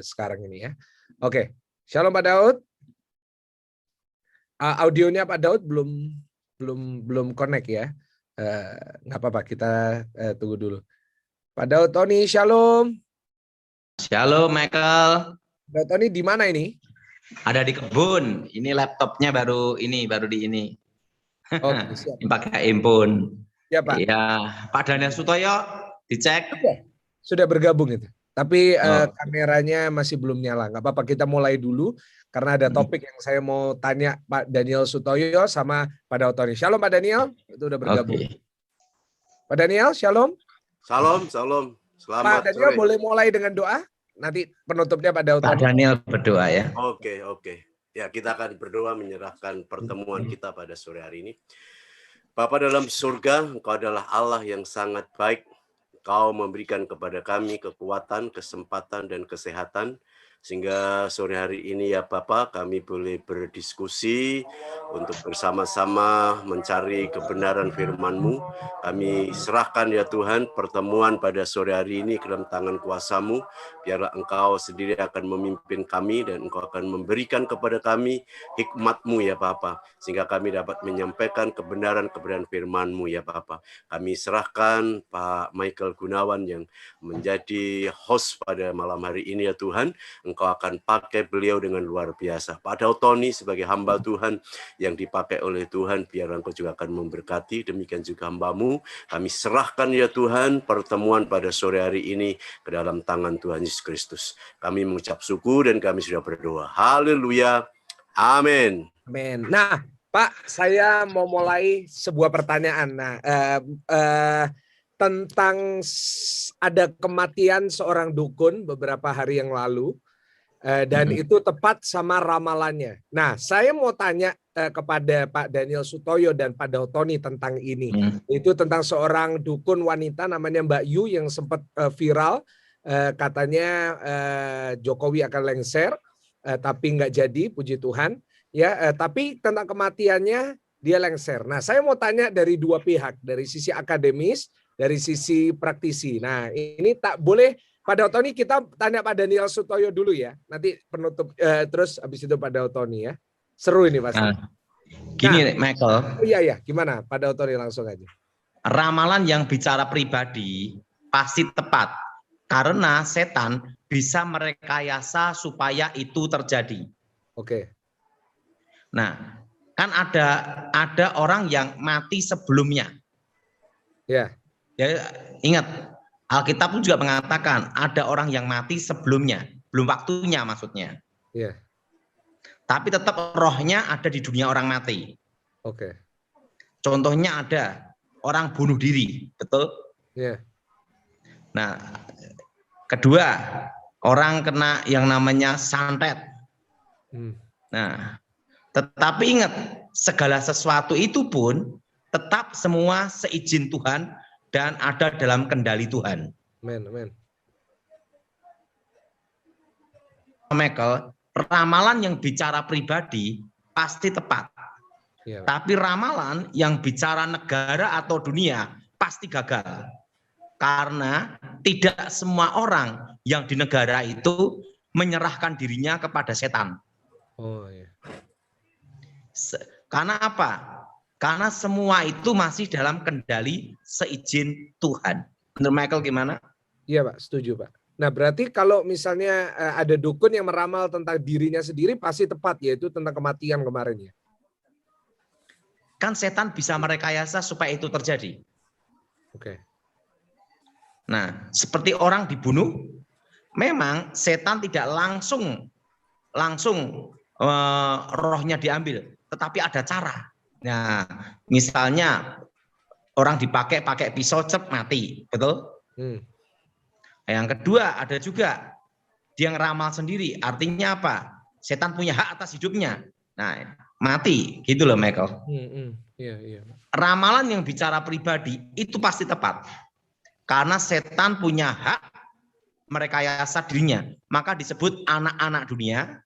sekarang ini ya. Oke, Shalom Pak Daud. Audionya Pak Daud belum connect ya. Nggak apa-apa, kita tunggu dulu. Pak Daud Tony, Shalom. Shalom Michael. Daud Tony di mana ini? Ada di kebun. Ini laptopnya baru di ini. Oke, siap. Pakai handphone. Ya Pak. Ya, Pak Daniel Sutoyo dicek. Sudah bergabung itu. Tapi kameranya masih belum nyala. Nggak apa-apa, kita mulai dulu karena ada topik yang saya mau tanya Pak Daniel Sutoyo sama Pak Daud Tony. Shalom Pak Daniel, itu udah bergabung. Okay. Pak Daniel, shalom. Shalom. Selamat Pak Daniel sore. boleh mulai dengan doa. Nanti penutupnya Pak Daud Tony. Pak Daniel berdoa ya. Oke. Ya, kita akan berdoa menyerahkan pertemuan kita pada sore hari ini. Bapa dalam surga, Engkau adalah Allah yang sangat baik. Kau memberikan kepada kami kekuatan, kesempatan, dan kesehatan. Sehingga sore hari ini ya Bapak, kami boleh berdiskusi untuk bersama-sama mencari kebenaran firman-Mu. Kami serahkan ya Tuhan pertemuan pada sore hari ini ke dalam tangan kuasa-Mu. Biarlah Engkau sendiri akan memimpin kami dan Engkau akan memberikan kepada kami hikmat-Mu ya Bapak. Sehingga kami dapat menyampaikan kebenaran-kebenaran firman-Mu ya Bapak. Kami serahkan Pak Michael Gunawan yang menjadi host pada malam hari ini ya Tuhan. Engkau akan pakai beliau dengan luar biasa. Pak Daud Tony sebagai hamba Tuhan yang dipakai oleh Tuhan, biar Engkau juga akan memberkati. Demikian juga hamba-Mu. Kami serahkan ya Tuhan pertemuan pada sore hari ini ke dalam tangan Tuhan Yesus Kristus. Kami mengucap syukur dan kami sudah berdoa. Haleluya. Amin. Amin. Nah, Pak, saya mau mulai sebuah pertanyaan. Nah, tentang ada kematian seorang dukun beberapa hari yang lalu. Dan itu tepat sama ramalannya. Nah, saya mau tanya kepada Pak Daniel Sutoyo dan Pak Daud Tony tentang ini. Itu tentang seorang dukun wanita namanya Mbak Yu yang sempat viral. Katanya Jokowi akan lengser, tapi nggak jadi, puji Tuhan. Ya, tapi tentang kematiannya dia lengser. Nah, saya mau tanya dari dua pihak, dari sisi akademis, dari sisi praktisi. Nah, ini tak boleh. Pak Daud Tony, kita tanya Pak Daniel Sutoyo dulu ya. Nanti penutup terus habis itu Pak Daud Tony ya. Seru ini pasti. Gini Michael. Iya. Gimana Pak Daud Tony, langsung aja. Ramalan yang bicara pribadi pasti tepat. Karena setan bisa merekayasa supaya itu terjadi. Oke. Nah, kan ada orang yang mati sebelumnya. Ya. Ya, ingat. Alkitab pun juga mengatakan ada orang yang mati sebelumnya, belum waktunya maksudnya. Iya. Tapi tetap rohnya ada di dunia orang mati. Oke. Contohnya ada orang bunuh diri, betul? Iya. Nah, kedua, orang kena yang namanya santet. Nah, tetapi ingat, segala sesuatu itu pun tetap semua seizin Tuhan dan ada dalam kendali Tuhan. Amin. Michael, ramalan yang bicara pribadi pasti tepat. Ya. Tapi ramalan yang bicara negara atau dunia pasti gagal. Karena tidak semua orang yang di negara itu menyerahkan dirinya kepada setan. Oh iya. Karena apa? Karena semua itu masih dalam kendali seizin Tuhan. Menurut Michael gimana? Iya Pak, setuju Pak. Nah berarti kalau misalnya ada dukun yang meramal tentang dirinya sendiri pasti tepat, yaitu tentang kematian kemarin ya. Kan setan bisa merekayasa supaya itu terjadi. Oke. Nah seperti orang dibunuh, memang setan tidak langsung rohnya diambil, tetapi ada cara. Nah, misalnya orang pakai pisau cep mati, betul? Yang kedua ada juga dia ngeramal sendiri, artinya apa? Setan punya hak atas hidupnya. Nah, mati, gitu loh Michael. Iya. Ramalan yang bicara pribadi itu pasti tepat, karena setan punya hak merekayasa dirinya, maka disebut anak-anak dunia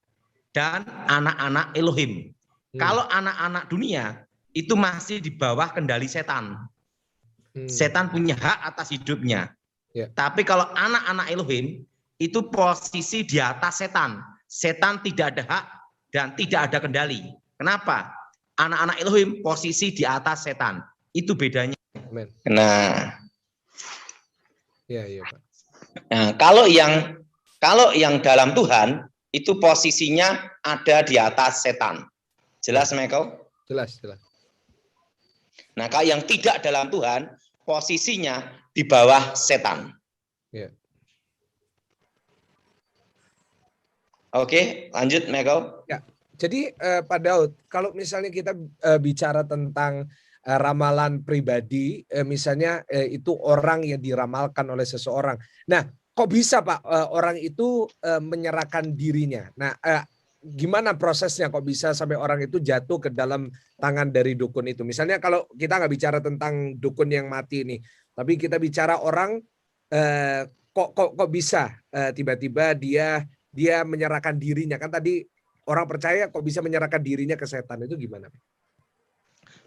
dan anak-anak Elohim. Kalau anak-anak dunia itu masih di bawah kendali setan. Setan punya hak atas hidupnya. Tapi kalau anak-anak Elohim itu posisi di atas setan. Setan tidak ada hak dan tidak ada kendali. Kenapa? Anak-anak Elohim posisi di atas setan. Itu bedanya. Amen. Nah, ya, Pak. Nah, kalau yang dalam Tuhan itu posisinya ada di atas setan. Jelas, Michael? Jelas. Nah, kalau yang tidak dalam Tuhan posisinya di bawah setan. Ya. Oke, lanjut, Michael. Ya. Jadi Pak Daud, kalau misalnya kita bicara tentang ramalan pribadi, misalnya itu orang yang diramalkan oleh seseorang. Nah, kok bisa Pak orang itu menyerahkan dirinya? Nah, gimana prosesnya kok bisa sampai orang itu jatuh ke dalam tangan dari dukun itu? Misalnya kalau kita nggak bicara tentang dukun yang mati nih, tapi kita bicara orang kok bisa tiba-tiba dia menyerahkan dirinya, kan tadi orang percaya kok bisa menyerahkan dirinya ke setan, itu gimana?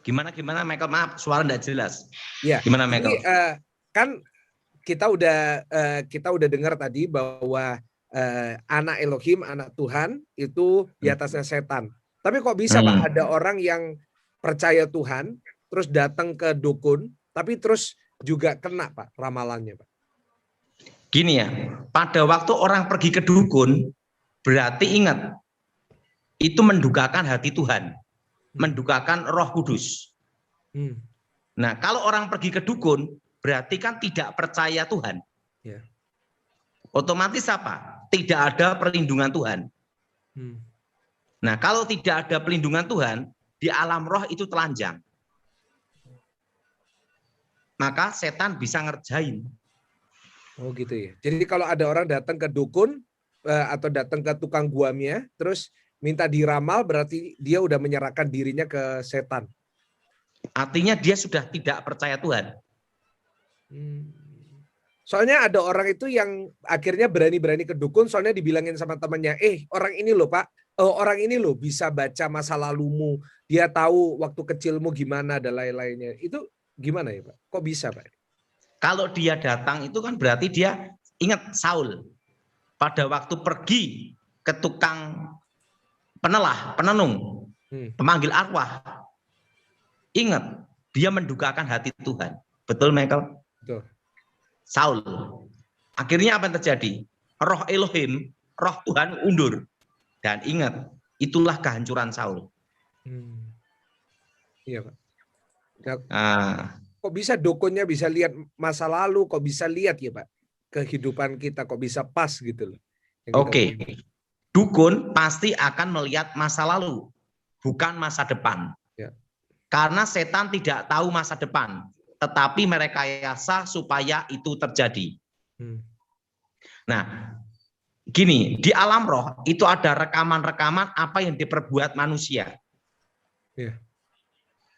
Gimana Michael? Maaf, suara enggak jelas. Ya. Gimana Michael? Jadi, kan kita udah dengar tadi bahwa anak Elohim, anak Tuhan itu di atasnya setan. Tapi kok bisa Pak ada orang yang percaya Tuhan terus datang ke dukun tapi terus juga kena Pak ramalannya Pak? Gini ya, pada waktu orang pergi ke dukun berarti ingat itu mendukakan hati Tuhan, mendukakan Roh Kudus. Nah, kalau orang pergi ke dukun berarti kan tidak percaya Tuhan. Ya. Otomatis apa? Tidak ada perlindungan Tuhan. Nah, kalau tidak ada perlindungan Tuhan, di alam roh itu telanjang. Maka setan bisa ngerjain. Oh gitu ya. Jadi kalau ada orang datang ke dukun atau datang ke tukang guamnya, terus minta diramal, berarti dia udah menyerahkan dirinya ke setan. Artinya dia sudah tidak percaya Tuhan. Soalnya ada orang itu yang akhirnya berani-berani ke dukun, soalnya dibilangin sama temannya, orang ini loh Pak, orang ini loh bisa baca masa lalumu, dia tahu waktu kecilmu gimana dan lain-lainnya. Itu gimana ya Pak? Kok bisa Pak? Kalau dia datang itu kan berarti dia ingat Saul. Pada waktu pergi ke tukang penenung, pemanggil arwah. Ingat, dia mendukakan hati Tuhan. Betul Michael? Betul. Saul. Akhirnya apa yang terjadi? Roh Elohim, roh Tuhan undur. Dan ingat, itulah kehancuran Saul. Iya Pak. Kok bisa dukunnya bisa lihat masa lalu, kok bisa lihat ya Pak kehidupan kita, kok bisa pas gitu loh. Oke. Dukun pasti akan melihat masa lalu, bukan masa depan. Ya. Karena setan tidak tahu masa depan, tetapi merekayasa supaya itu terjadi. Nah, gini, di alam roh itu ada rekaman-rekaman apa yang diperbuat manusia. Ya.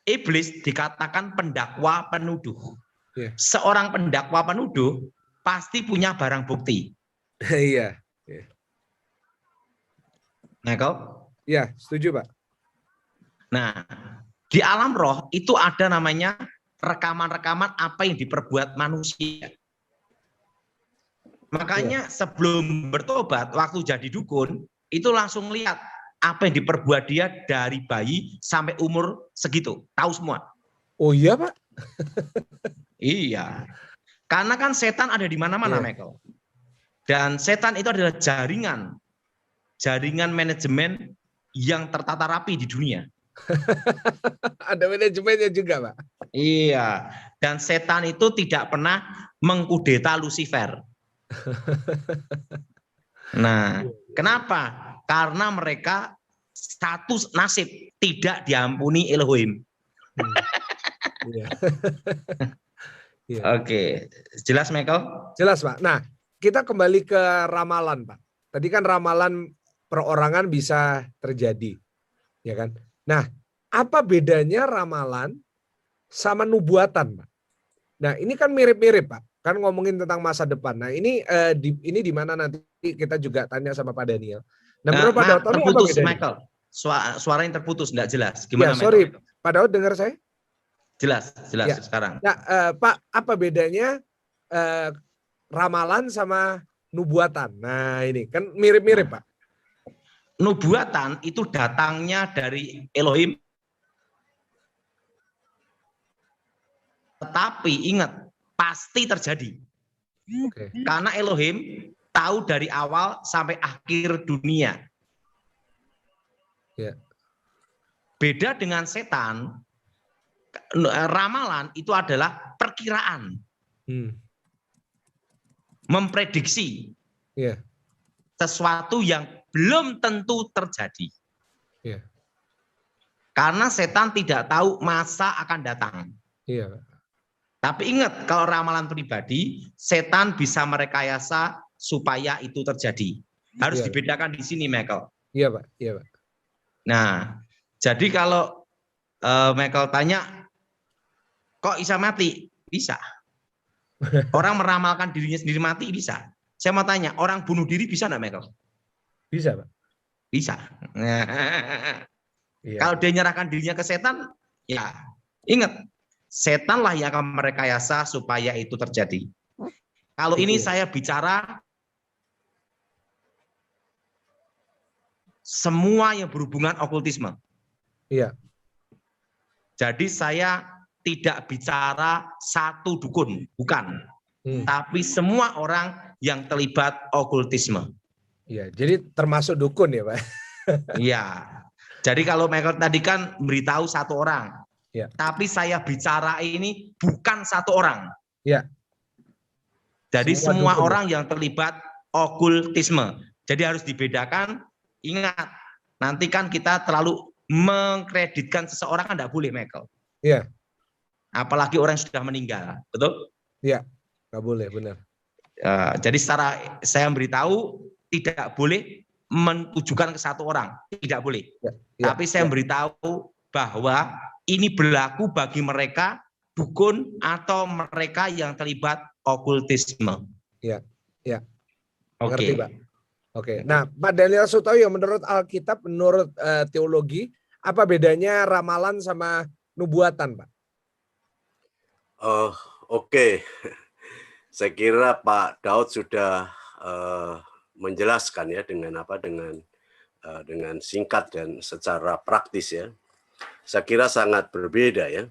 Iblis dikatakan pendakwa penuduh. Ya. Seorang pendakwa penuduh pasti punya barang bukti. Iya. Michael? Ya, setuju Pak. Nah, di alam roh itu ada namanya rekaman-rekaman apa yang diperbuat manusia. Makanya sebelum bertobat, waktu jadi dukun, itu langsung lihat apa yang diperbuat dia dari bayi sampai umur segitu. Tahu semua. Oh iya Pak? Iya. Karena kan setan ada di mana-mana, Michael. Dan setan itu adalah jaringan manajemen yang tertata rapi di dunia. Ada manajemennya juga, Pak. Iya. Dan setan itu tidak pernah mengkudeta Lucifer. Nah, kenapa? Karena mereka status nasib tidak diampuni Elohim. Oke, jelas Michael? Jelas Pak. Nah, kita kembali ke ramalan Pak. Tadi kan ramalan perorangan bisa terjadi, ya kan? Nah, apa bedanya ramalan sama nubuatan, Pak? Nah, ini kan mirip-mirip, Pak. Kan ngomongin tentang masa depan. Nah, ini di mana nanti kita juga tanya sama Pak Daniel. Nah, menurut Pak Daud, terputus, apa Michael? Suaranya terputus, enggak jelas. Gimana, ya, sorry, Michael? Pak Daud dengar saya? Jelas ya. Sekarang. Nah, Pak, apa bedanya ramalan sama nubuatan. Nah ini kan mirip-mirip Pak. Nubuatan itu datangnya dari Elohim. Tetapi ingat, pasti terjadi. Karena Elohim tahu dari awal sampai akhir dunia. Beda dengan setan, ramalan itu adalah perkiraan. Memprediksi sesuatu yang belum tentu terjadi. Karena setan tidak tahu masa akan datang. Tapi ingat, kalau ramalan pribadi, setan bisa merekayasa supaya itu terjadi. Harus dibedakan di sini, Michael. Iya, Pak. Iya, Pak. Nah, jadi kalau Michael tanya, kok bisa mati? Bisa. Orang meramalkan dirinya sendiri mati, bisa. Saya mau tanya, orang bunuh diri bisa nggak, Michael? Bisa, Pak. Bisa. Kalau dia nyerahkan dirinya ke setan, ya ingat, setanlah yang akan merekayasa supaya itu terjadi. Kalau ini saya bicara semua yang berhubungan okultisme. Iya. Jadi saya tidak bicara satu dukun, bukan. Tapi semua orang yang terlibat okultisme. Iya, jadi termasuk dukun ya, Pak. Iya. Jadi kalau Michael tadi kan beritahu satu orang. Ya. Tapi saya bicara ini bukan satu orang. Ya. Jadi semua dukun, orang yang terlibat okultisme. Jadi harus dibedakan. Ingat, nanti kan kita terlalu mengkreditkan seseorang kan tidak boleh, Michael. Iya. Apalagi orang yang sudah meninggal, betul? Iya, nggak boleh, benar. Jadi secara saya memberitahu tidak boleh mentujukan ke satu orang, tidak boleh. Tapi saya memberitahu bahwa ini berlaku bagi mereka dukun atau mereka yang terlibat okultisme. Iya, iya. Oke. Pak. Oke. Nah, Pak Daniel Sutoyo, menurut Alkitab, menurut teologi, apa bedanya ramalan sama nubuatan, Pak? Oke. Saya kira Pak Daud sudah menjelaskan ya dengan singkat dan secara praktis ya. Saya kira sangat berbeda ya.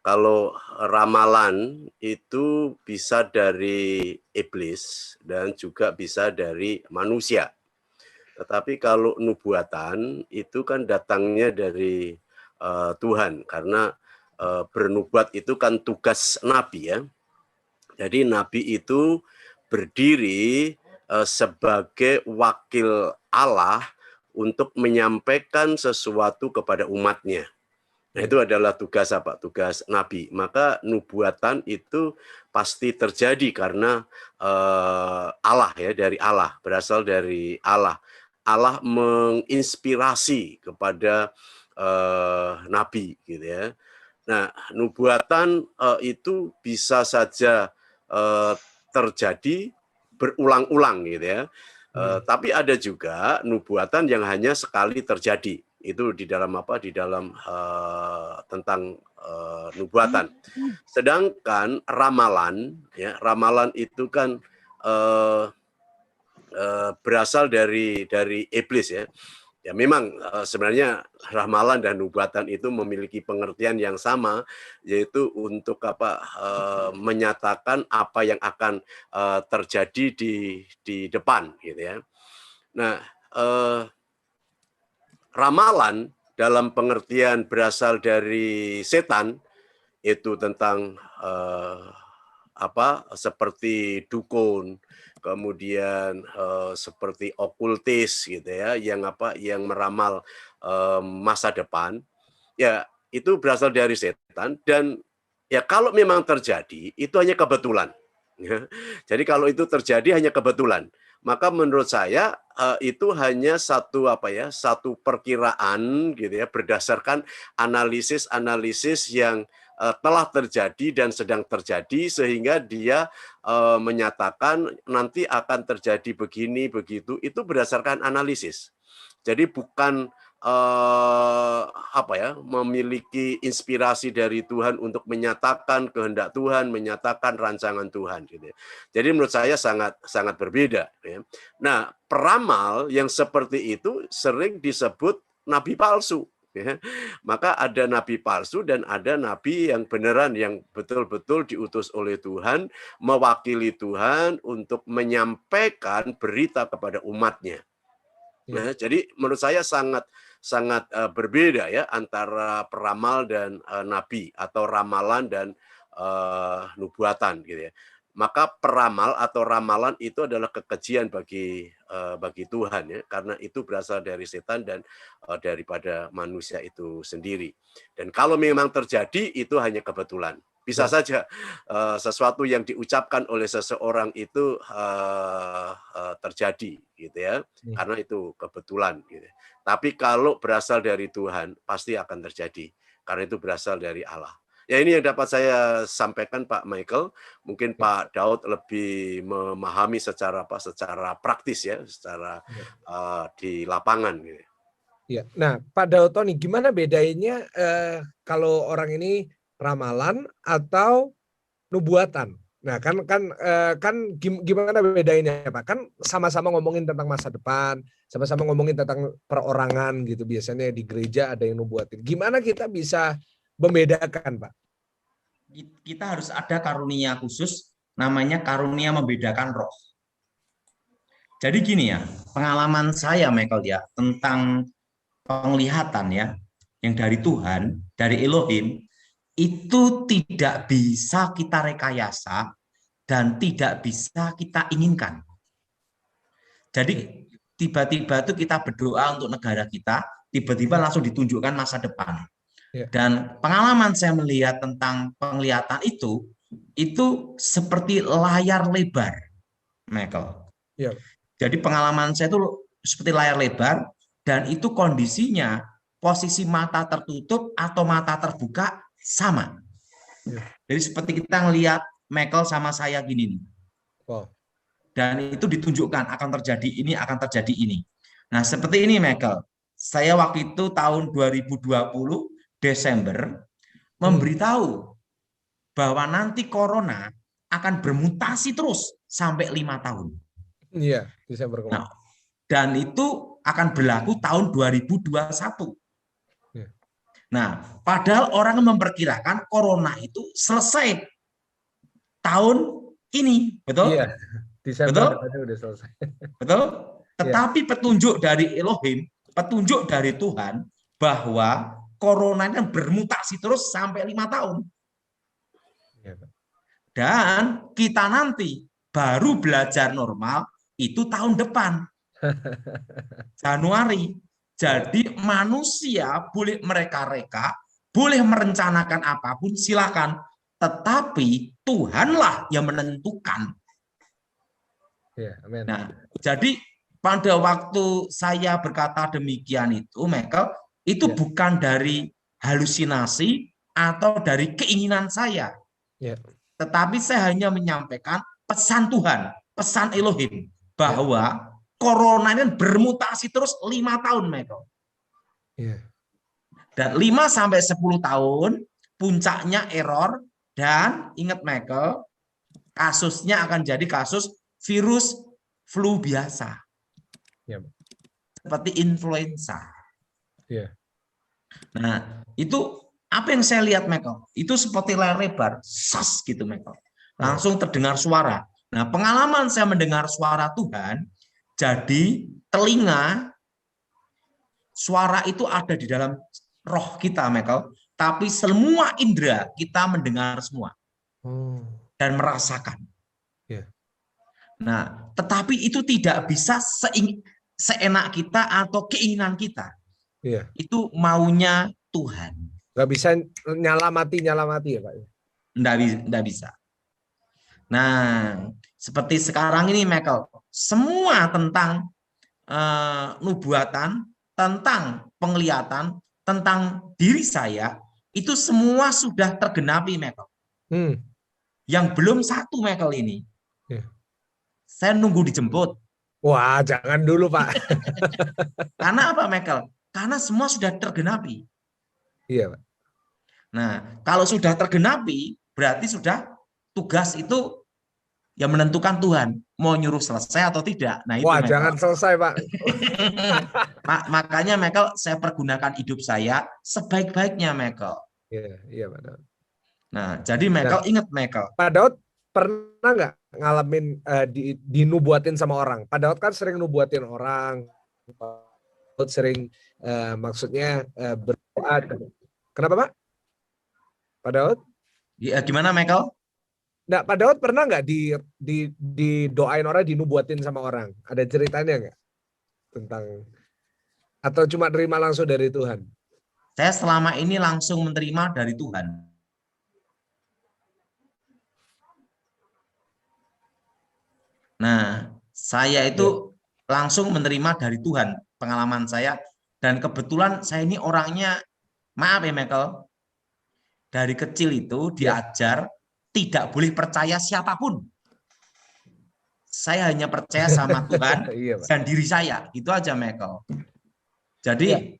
Kalau ramalan itu bisa dari iblis dan juga bisa dari manusia. Tetapi kalau nubuatan itu kan datangnya dari Tuhan, karena bernubuat itu kan tugas nabi ya. Jadi nabi itu berdiri sebagai wakil Allah untuk menyampaikan sesuatu kepada umatnya. Nah, itu adalah tugas apa? Tugas nabi. Maka nubuatan itu pasti terjadi karena Allah ya, dari Allah, berasal dari Allah. Allah menginspirasi kepada nabi gitu ya. Nah, nubuatan itu bisa saja terjadi berulang-ulang gitu ya. Tapi ada juga nubuatan yang hanya sekali terjadi. Itu di dalam apa? Di dalam tentang nubuatan. Sedangkan ramalan ya, ramalan itu kan berasal dari iblis ya. Ya memang sebenarnya ramalan dan nubuatan itu memiliki pengertian yang sama, yaitu untuk apa? Menyatakan apa yang akan terjadi di depan gitu ya. Nah, ramalan dalam pengertian berasal dari setan itu tentang seperti dukun, kemudian seperti okultis gitu ya, yang meramal masa depan, ya itu berasal dari setan. Dan ya kalau memang terjadi itu hanya kebetulan. Jadi kalau itu terjadi hanya kebetulan, maka menurut saya itu hanya satu perkiraan gitu ya, berdasarkan analisis yang telah terjadi dan sedang terjadi, sehingga dia menyatakan nanti akan terjadi begini begitu, itu berdasarkan analisis. Jadi bukan memiliki inspirasi dari Tuhan untuk menyatakan kehendak Tuhan, menyatakan rancangan Tuhan gitu. Jadi menurut saya sangat sangat berbeda ya. Nah, peramal yang seperti itu sering disebut nabi palsu ya. Maka ada nabi palsu dan ada nabi yang beneran, yang betul-betul diutus oleh Tuhan, mewakili Tuhan untuk menyampaikan berita kepada umatnya. Nah, jadi menurut saya sangat berbeda ya antara peramal dan nabi, atau ramalan dan nubuatan gitu ya. Maka peramal atau ramalan itu adalah kekejian bagi Tuhan ya, karena itu berasal dari setan dan daripada manusia itu sendiri. Dan kalau memang terjadi, itu hanya kebetulan. Bisa saja sesuatu yang diucapkan oleh seseorang itu terjadi gitu ya, karena itu kebetulan gitu. Tapi kalau berasal dari Tuhan, pasti akan terjadi karena itu berasal dari Allah. Ya, ini yang dapat saya sampaikan, Pak Michael. Mungkin Pak Daud lebih memahami secara praktis ya, secara di lapangan gitu. Ya. Nah, Pak Daud Tony, gimana bedanya kalau orang ini ramalan atau nubuatan? Nah, kan gimana bedainnya, Pak? Kan sama-sama ngomongin tentang masa depan, sama-sama ngomongin tentang perorangan gitu. Biasanya di gereja ada yang nubuatin. Gimana kita bisa membedakan, Pak? Kita harus ada karunia khusus, namanya karunia membedakan roh. Jadi gini ya, pengalaman saya, Michael ya, tentang penglihatan ya, yang dari Tuhan, dari Elohim, itu tidak bisa kita rekayasa dan tidak bisa kita inginkan. Jadi tiba-tiba itu kita berdoa untuk negara kita, tiba-tiba langsung ditunjukkan masa depan. Dan pengalaman saya melihat tentang penglihatan itu seperti layar lebar, Michael. Jadi pengalaman saya itu seperti layar lebar, dan itu kondisinya posisi mata tertutup atau mata terbuka sama. Jadi seperti kita ngelihat Michael sama saya gini nih. Dan itu ditunjukkan akan terjadi ini, akan terjadi ini. Nah, seperti ini Michael. Saya waktu itu tahun 2020 Desember memberitahu bahwa nanti corona akan bermutasi terus sampai 5 tahun. Iya, Desember kemarin. Nah, dan itu akan berlaku tahun 2021. Nah, padahal orang memperkirakan corona itu selesai tahun ini, betul? Iya, Desember betul? udah selesai. Betul? Tetapi petunjuk dari Elohim, petunjuk dari Tuhan bahwa corona ini bermutasi terus sampai 5 tahun. Dan kita nanti baru belajar normal itu tahun depan. Januari. Jadi manusia boleh mereka-reka, boleh merencanakan apapun, silakan. Tetapi Tuhanlah yang menentukan. Nah, jadi pada waktu saya berkata demikian itu, Michael, itu bukan dari halusinasi atau dari keinginan saya. Tetapi saya hanya menyampaikan pesan Tuhan, pesan Elohim, bahwa corona ini bermutasi terus 5 tahun, Michael. Dan 5 sampai 10 tahun puncaknya error, dan ingat Michael, kasusnya akan jadi kasus virus flu biasa. Seperti influenza. Nah, itu apa yang saya lihat, Michael? Itu seperti layar lebar, sas gitu, Michael. Langsung terdengar suara. Nah, pengalaman saya mendengar suara Tuhan, jadi telinga, suara itu ada di dalam roh kita, Michael. Tapi semua indera kita mendengar semua dan merasakan. Nah, tetapi itu tidak bisa seenak kita atau keinginan kita. Itu maunya Tuhan. Nggak bisa nyalamati ya, Pak? Nggak bisa. Nah, seperti sekarang ini, Michael, semua tentang nubuatan, tentang penglihatan, tentang diri saya, itu semua sudah tergenapi, Michael. Yang belum satu, Michael, ini. Saya nunggu dijemput. Wah, jangan dulu, Pak. Karena apa, Michael? Karena semua sudah tergenapi. Iya, Pak. Nah, kalau sudah tergenapi, berarti sudah tugas itu yang menentukan Tuhan. Mau nyuruh selesai atau tidak. Nah, itu Wah, Michael. jangan selesai, Pak. Makanya Michael, saya pergunakan hidup saya sebaik-baiknya, Michael. Iya, iya, Pak Daud. Nah, jadi Michael, ingat Michael. Pak Daud pernah nggak ngalamin dinubuatin sama orang? Pak Daud kan sering nubuatin orang. Pak Daud sering maksudnya berdoa. Kenapa, Pak? Pak Daud? Ya, gimana Michael? Nah, Pak Daud pernah nggak didoain orang, dinubuatin sama orang? Ada ceritanya nggak tentang, atau cuma terima langsung dari Tuhan? Saya selama ini langsung menerima dari Tuhan. Nah, saya itu langsung menerima dari Tuhan, pengalaman saya. Dan kebetulan saya ini orangnya, maaf ya Michael, dari kecil itu diajar tidak boleh percaya siapapun. Saya hanya percaya sama Tuhan dan diri saya. Itu aja Michael. Jadi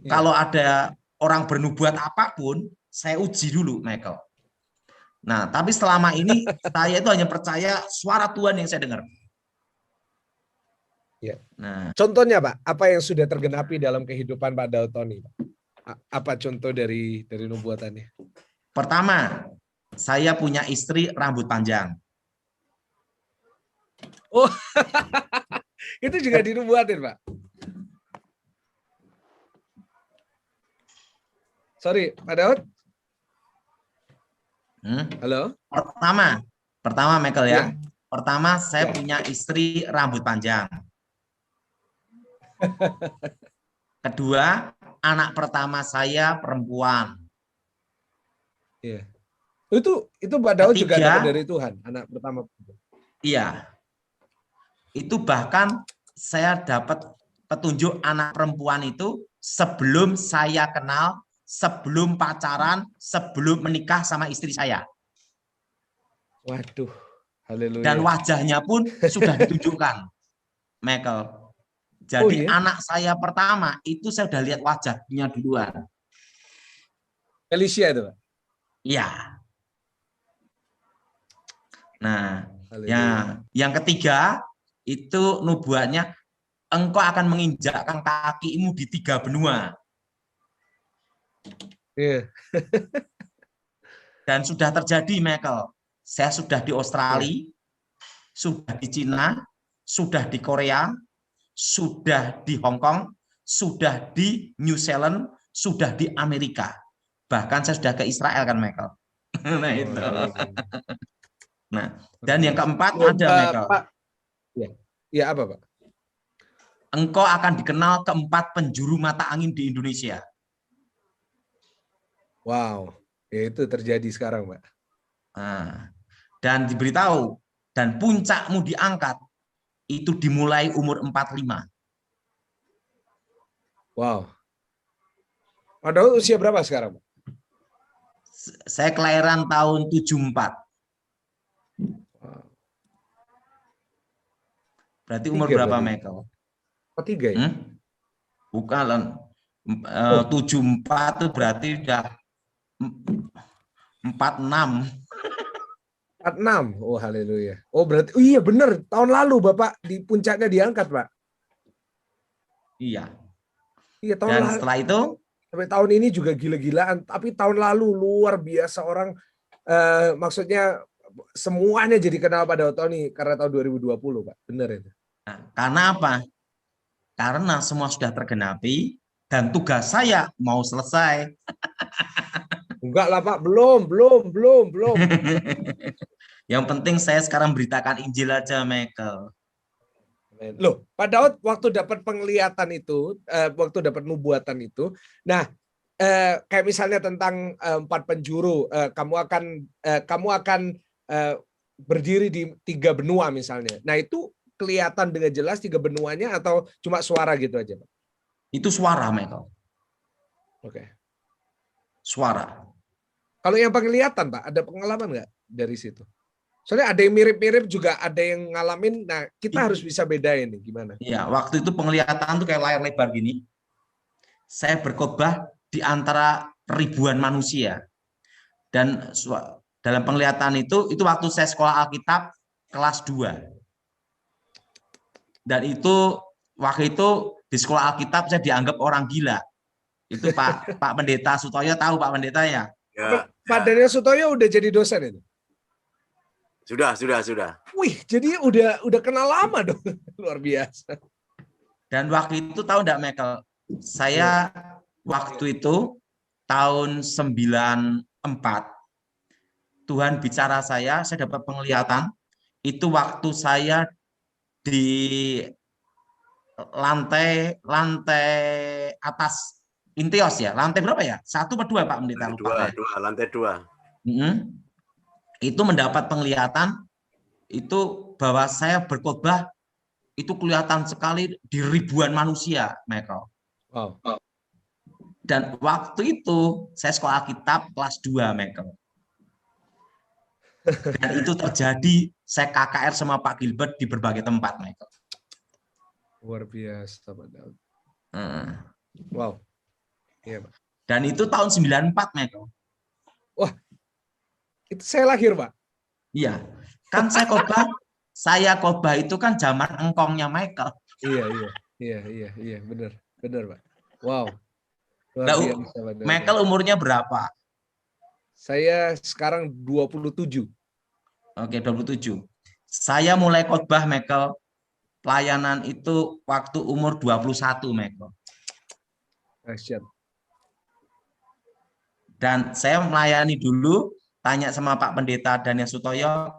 kalau ada orang bernubuat apapun, saya uji dulu Michael. Nah, tapi selama ini saya itu hanya percaya suara Tuhan yang saya dengar. Ya. Nah, contohnya Pak, apa yang sudah tergenapi dalam kehidupan Pak Daud Tony? Apa contoh dari nubuatannya? Pertama, saya punya istri rambut panjang. Oh, itu juga dinubuatin Pak. Sorry, Pak Daud. Halo. Pertama Michael ya. Pertama saya punya istri rambut panjang. Kedua, anak pertama saya perempuan. Iya. Itu Pak Daud juga dapat dari Tuhan, anak pertama. Iya. Itu bahkan saya dapat petunjuk anak perempuan itu sebelum saya kenal, sebelum pacaran, sebelum menikah sama istri saya. Waduh, haleluya. Dan wajahnya pun sudah ditunjukkan, Michael. Jadi anak saya pertama itu saya sudah lihat wajahnya duluan. Felicia itu, Pak? Iya. Nah, yang ketiga itu nubuatnya, engkau akan menginjakkan kakimu di 3 benua. Dan sudah terjadi, Michael. Saya sudah di Australia, sudah di Cina, sudah di Korea, sudah di Hong Kong, sudah di New Zealand, sudah di Amerika. Bahkan saya sudah ke Israel kan, Michael. Nah, itu. Nah, dan yang keempat ada, Michael. Pak. Ya, apa, Pak? Engkau akan dikenal keempat penjuru mata angin di Indonesia. Wow, itu terjadi sekarang, Pak. Nah, dan diberitahu, dan puncakmu diangkat, itu dimulai umur 45. Wow. Pak Daud usia berapa sekarang, Pak? Saya kelahiran tahun 74. Berarti umur berapa, Michael? Oh, 3 ya? Bukan. 74 itu berarti udah 46. 46. Oh, haleluya. Oh, berarti iya benar, tahun lalu Bapak di puncaknya diangkat, Pak. Iya. Iya, tahun Dan lalu. setelah itu sampai tahun ini juga gila-gilaan, tapi tahun lalu luar biasa orang maksudnya semuanya jadi kenal pada Tony karena tahun 2020, Pak. Benar itu. Nah, karena apa? Karena semua sudah tergenapi dan tugas saya mau selesai. Enggak lah, Pak. Belum. Yang penting saya sekarang beritakan Injil aja, Michael. Loh, Pak Daud waktu dapat penglihatan itu, waktu dapat nubuatan itu, nah kayak misalnya tentang 4 penjuru, kamu akan berdiri di 3 benua misalnya. Nah, itu kelihatan dengan jelas 3 benuanya atau cuma suara gitu aja, Pak? Itu suara, Michael. Oke. Suara. Kalau yang penglihatan, Pak, ada pengalaman nggak dari situ? Soalnya ada yang mirip-mirip juga, ada yang ngalamin. Nah, kita harus bisa bedain nih gimana. Iya, waktu itu penglihatan tuh kayak layar lebar gini. saya berkhotbah di antara ribuan manusia. Dan dalam penglihatan itu waktu saya sekolah Alkitab kelas 2. Dan itu waktu itu di sekolah Alkitab saya dianggap orang gila. Itu Pak Pendeta Sutoyo tahu Pak Pendeta ya? Ya, Pak Daniel Sutoyo udah jadi dosen itu? Sudah. Wih, jadi udah kenal lama dong. Luar biasa. Dan waktu itu tahu enggak Michael? Saya waktu itu tahun 94 Tuhan bicara saya dapat penglihatan itu waktu saya di lantai atas Intios ya, lantai berapa ya? 1 atau 2 Pak Pendeta? Lantai 2. Itu mendapat penglihatan itu bahwa saya berkhotbah itu kelihatan sekali di ribuan manusia, Michael. Wow. Dan waktu itu saya sekolah Alkitab kelas 2, Michael. Dan itu terjadi saya KKR sama Pak Gilbert di berbagai tempat, Michael. Luar biasa, Pak Daud. Wow. Iya, Pak. Dan itu tahun 94, Michael. Wah, itu saya lahir, Pak. Iya. Kan saya khotbah itu kan zaman engkongnya Michael. Iya, benar, Pak. Wow. Nah, Michael umurnya berapa? Saya sekarang 27. Oke, 27. Saya mulai khotbah, Michael, pelayanan itu waktu umur 21, Michael. Dahsyat. Dan saya melayani dulu, tanya sama Pak Pendeta Daniel Sutoyo,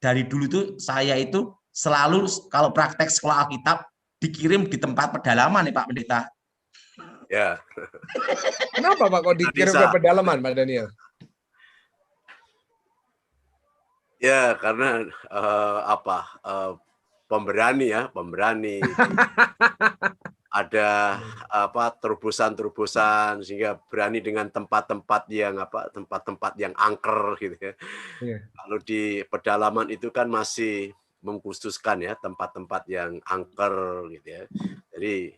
dari dulu itu saya itu selalu kalau praktek sekolah Alkitab dikirim di tempat pedalaman nih Pak Pendeta. Ya. Kenapa Pak kok dikirim ke pedalaman, Pak Daniel? Ya, karena pemberani. Ada terobosan sehingga berani dengan tempat-tempat yang angker gitu ya. Yeah. Kalau di pedalaman itu kan masih mengkhususkan ya tempat-tempat yang angker gitu ya. Jadi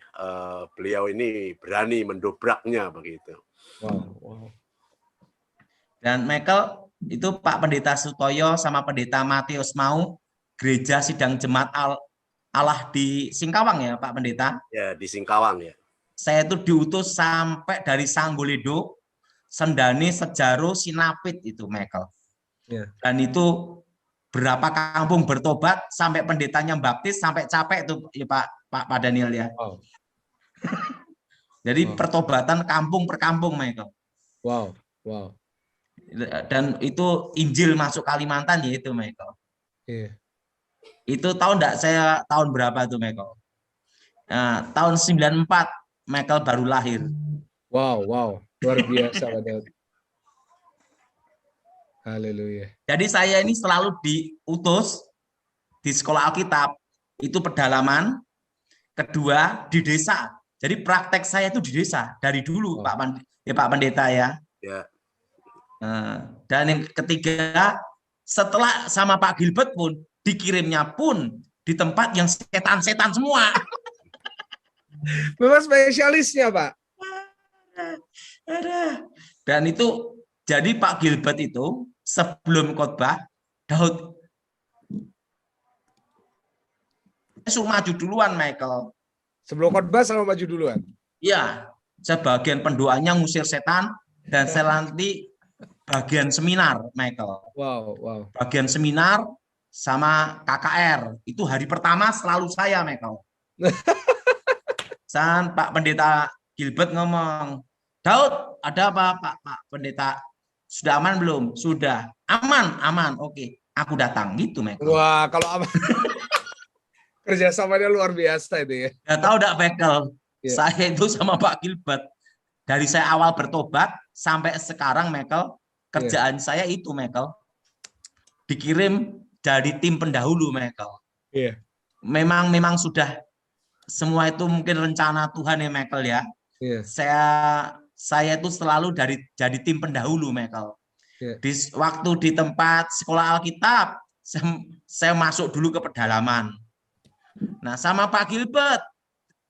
beliau ini berani mendobraknya begitu. Wow. Dan Michael itu Pak Pendeta Sutoyo sama Pendeta Matius mau gereja sidang jemaat Allah di Singkawang ya Pak Pendeta? Ya di Singkawang ya. Saya itu diutus sampai dari Sanggoledo, Sendani, Sejaro, Sinapit itu Michael. Ya. Dan itu berapa kampung bertobat sampai pendetanya baptis sampai capek itu ya Pak Daniel ya. Wow. Jadi pertobatan kampung per kampung Michael. Wow. Dan itu Injil masuk Kalimantan ya itu Michael. Iya. Itu tahun berapa itu Michael? Nah, tahun 94 Michael baru lahir. Wow, luar biasa Pak Daud. Haleluya. Jadi saya ini selalu diutus di sekolah Alkitab, itu pedalaman, kedua di desa. Jadi praktek saya itu di desa dari dulu Pak Pendeta ya. Ya. Dan yang ketiga setelah sama Pak Gilbert pun dikirimnya pun di tempat yang setan-setan semua. Memang spesialisnya Pak. Dan itu jadi Pak Gilbert itu sebelum khotbah Daud suruh maju duluan Michael. Sebelum khotbah sama maju duluan. Iya, sebagian pendoanya ngusir setan dan saya nanti bagian seminar Michael. Wow. Bagian seminar sama KKR itu hari pertama selalu saya Michael. Dan Pak Pendeta Gilbert ngomong, Daud ada apa Pak Pendeta? Sudah aman belum? Sudah. Aman. Oke, aku datang gitu Michael. Wah kalau aman. Kerjasamanya luar biasa itu ya. Gak tahu enggak Michael? Yeah. Saya itu sama Pak Gilbert dari saya awal bertobat sampai sekarang Michael kerjaan saya itu Michael dikirim dari tim pendahulu Michael. Yeah. Memang sudah semua itu mungkin rencana Tuhan ya Michael ya. Yeah. Saya itu selalu jadi tim pendahulu Michael. Yeah. Waktu di tempat sekolah Alkitab saya masuk dulu ke pedalaman. Nah, sama Pak Gilbert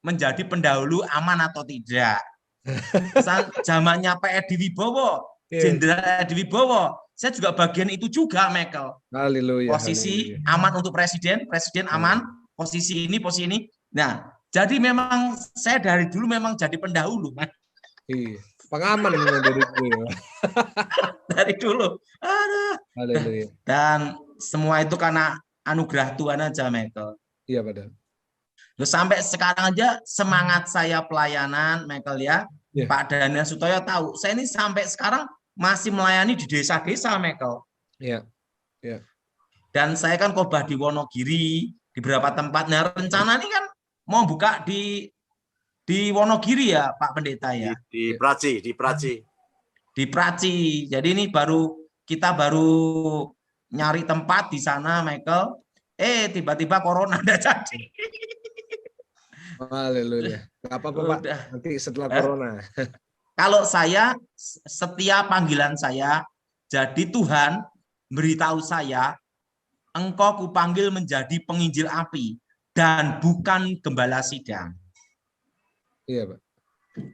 menjadi pendahulu aman atau tidak. Zamannya Pak Edi Wibowo, Jenderal Edi Wibowo, saya juga bagian itu juga, Michael. Haleluya. Posisi aman untuk presiden aman, posisi ini. Nah, jadi memang saya dari dulu memang jadi pendahulu, Mas. Iya. Pengaman memang dari dulu ya. Dari dulu. Haleluya. Dan semua itu karena anugerah Tuhan aja, Michael. Iya, padahal. Loh, sampai sekarang aja semangat saya pelayanan, Michael ya. Pak Daniel Sutoyo tahu, saya ini sampai sekarang masih melayani di desa-desa, Michael. Iya. Iya. Dan saya kan khotbah di Wonogiri, di beberapa tempat. Nah, rencana ini kan mau buka di Wonogiri ya, Pak Pendeta ya. Di Praci. Di Praci. Jadi ini kita baru nyari tempat di sana, Michael. Tiba-tiba corona udah jadi. Haleluya. Nggak apa-apa, Pak. Nanti setelah corona. Kalau saya, setiap panggilan saya, jadi Tuhan beritahu saya, engkau kupanggil menjadi penginjil api dan bukan gembala sidang. Iya, Pak.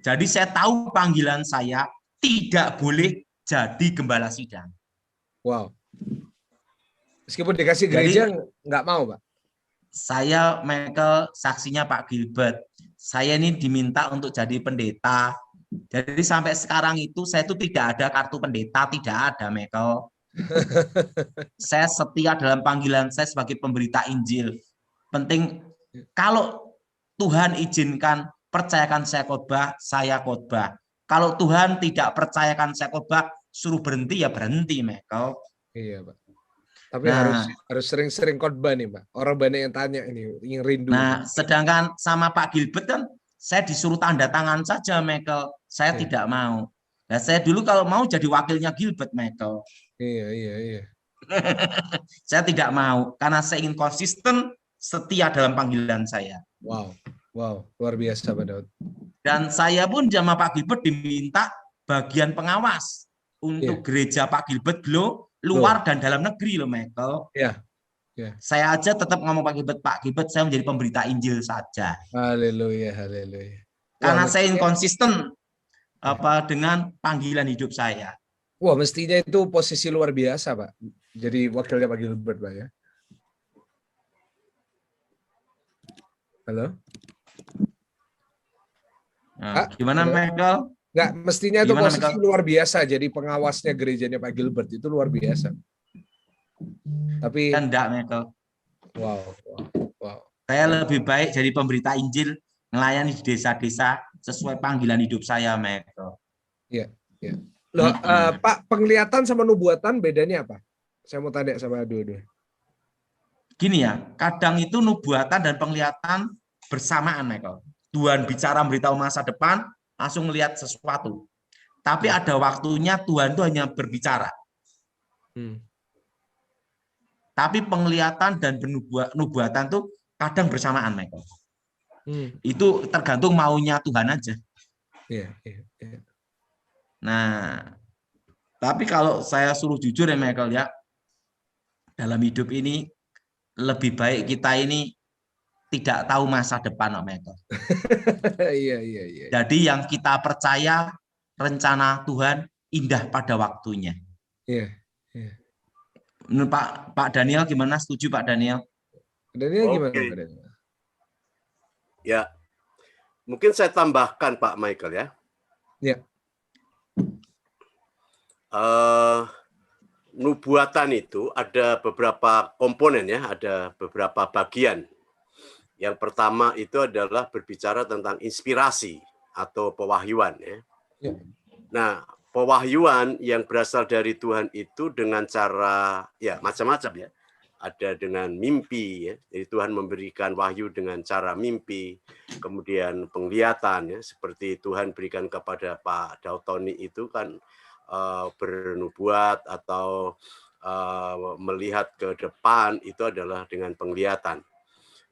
Jadi saya tahu panggilan saya tidak boleh jadi gembala sidang. Wow. Meskipun dikasih gereja nggak mau, Pak. Saya, Michael, saksinya Pak Gilbert. Saya ini diminta untuk jadi pendeta. Jadi sampai sekarang itu saya itu tidak ada kartu pendeta, tidak ada, Michael. Saya setia dalam panggilan saya sebagai pemberita Injil. Penting kalau Tuhan izinkan, percayakan saya khotbah. Kalau Tuhan tidak percayakan saya khotbah, suruh berhenti ya berhenti, Michael. Iya, Pak. Tapi harus sering-sering khotbah nih, Pak. Orang banyak yang tanya ini, yang rindu. Nah, sedangkan sama Pak Gilbert kan saya disuruh tanda tangan saja, Michael. Saya tidak mau. Nah, saya dulu kalau mau jadi wakilnya Gilbert, Michael. Iya. Saya tidak mau karena saya ingin konsisten, setia dalam panggilan saya. Wow, luar biasa, Pak Daud. Dan saya pun sama Pak Gilbert diminta bagian pengawas untuk gereja Pak Gilbert luar dan dalam negeri loh, Michael. Iya. Saya aja tetap ngomong Pak Gilbert, saya menjadi pemberita Injil saja. Haleluya. Karena saya ingin konsisten dengan panggilan hidup saya. Wah, mestinya itu posisi luar biasa, Pak. Jadi wakilnya Pak Gilbert, Pak ya. Halo? Nah, gimana, Michael? Enggak, mestinya itu posisi luar biasa. Jadi pengawasnya gerejanya Pak Gilbert itu luar biasa. Tapi enggak, Michael. Wow. Saya lebih baik jadi pemberita Injil, melayani di desa-desa sesuai panggilan hidup saya, Michael. Iya. Loh, Pak, penglihatan sama nubuatan bedanya apa? Saya mau tanya sama dua-dua. Gini ya, kadang itu nubuatan dan penglihatan bersamaan, Michael. Tuhan bicara memberitahu masa depan, langsung melihat sesuatu. Tapi ada waktunya Tuhan itu hanya berbicara. Tapi penglihatan dan nubuatan itu kadang bersamaan, Michael. Itu tergantung maunya Tuhan aja. Iya. Nah, tapi kalau saya suruh jujur ya, Michael ya, dalam hidup ini lebih baik kita ini tidak tahu masa depan, Michael. Iya. Jadi yang kita percaya rencana Tuhan indah pada waktunya. Iya. Menurut Pak Daniel gimana? Setuju Pak Daniel? Daniel gimana, Pak Daniel? Ya, mungkin saya tambahkan Pak Michael ya. Ya. Nubuatan itu ada beberapa komponen ya, ada beberapa bagian. Yang pertama itu adalah berbicara tentang inspirasi atau pewahyuan ya. Nah, pewahyuan yang berasal dari Tuhan itu dengan cara ya macam-macam ya. Ada dengan mimpi ya. Jadi Tuhan memberikan wahyu dengan cara mimpi, kemudian penglihatan ya, seperti Tuhan berikan kepada Pak Daud Tony itu kan bernubuat atau melihat ke depan itu adalah dengan penglihatan,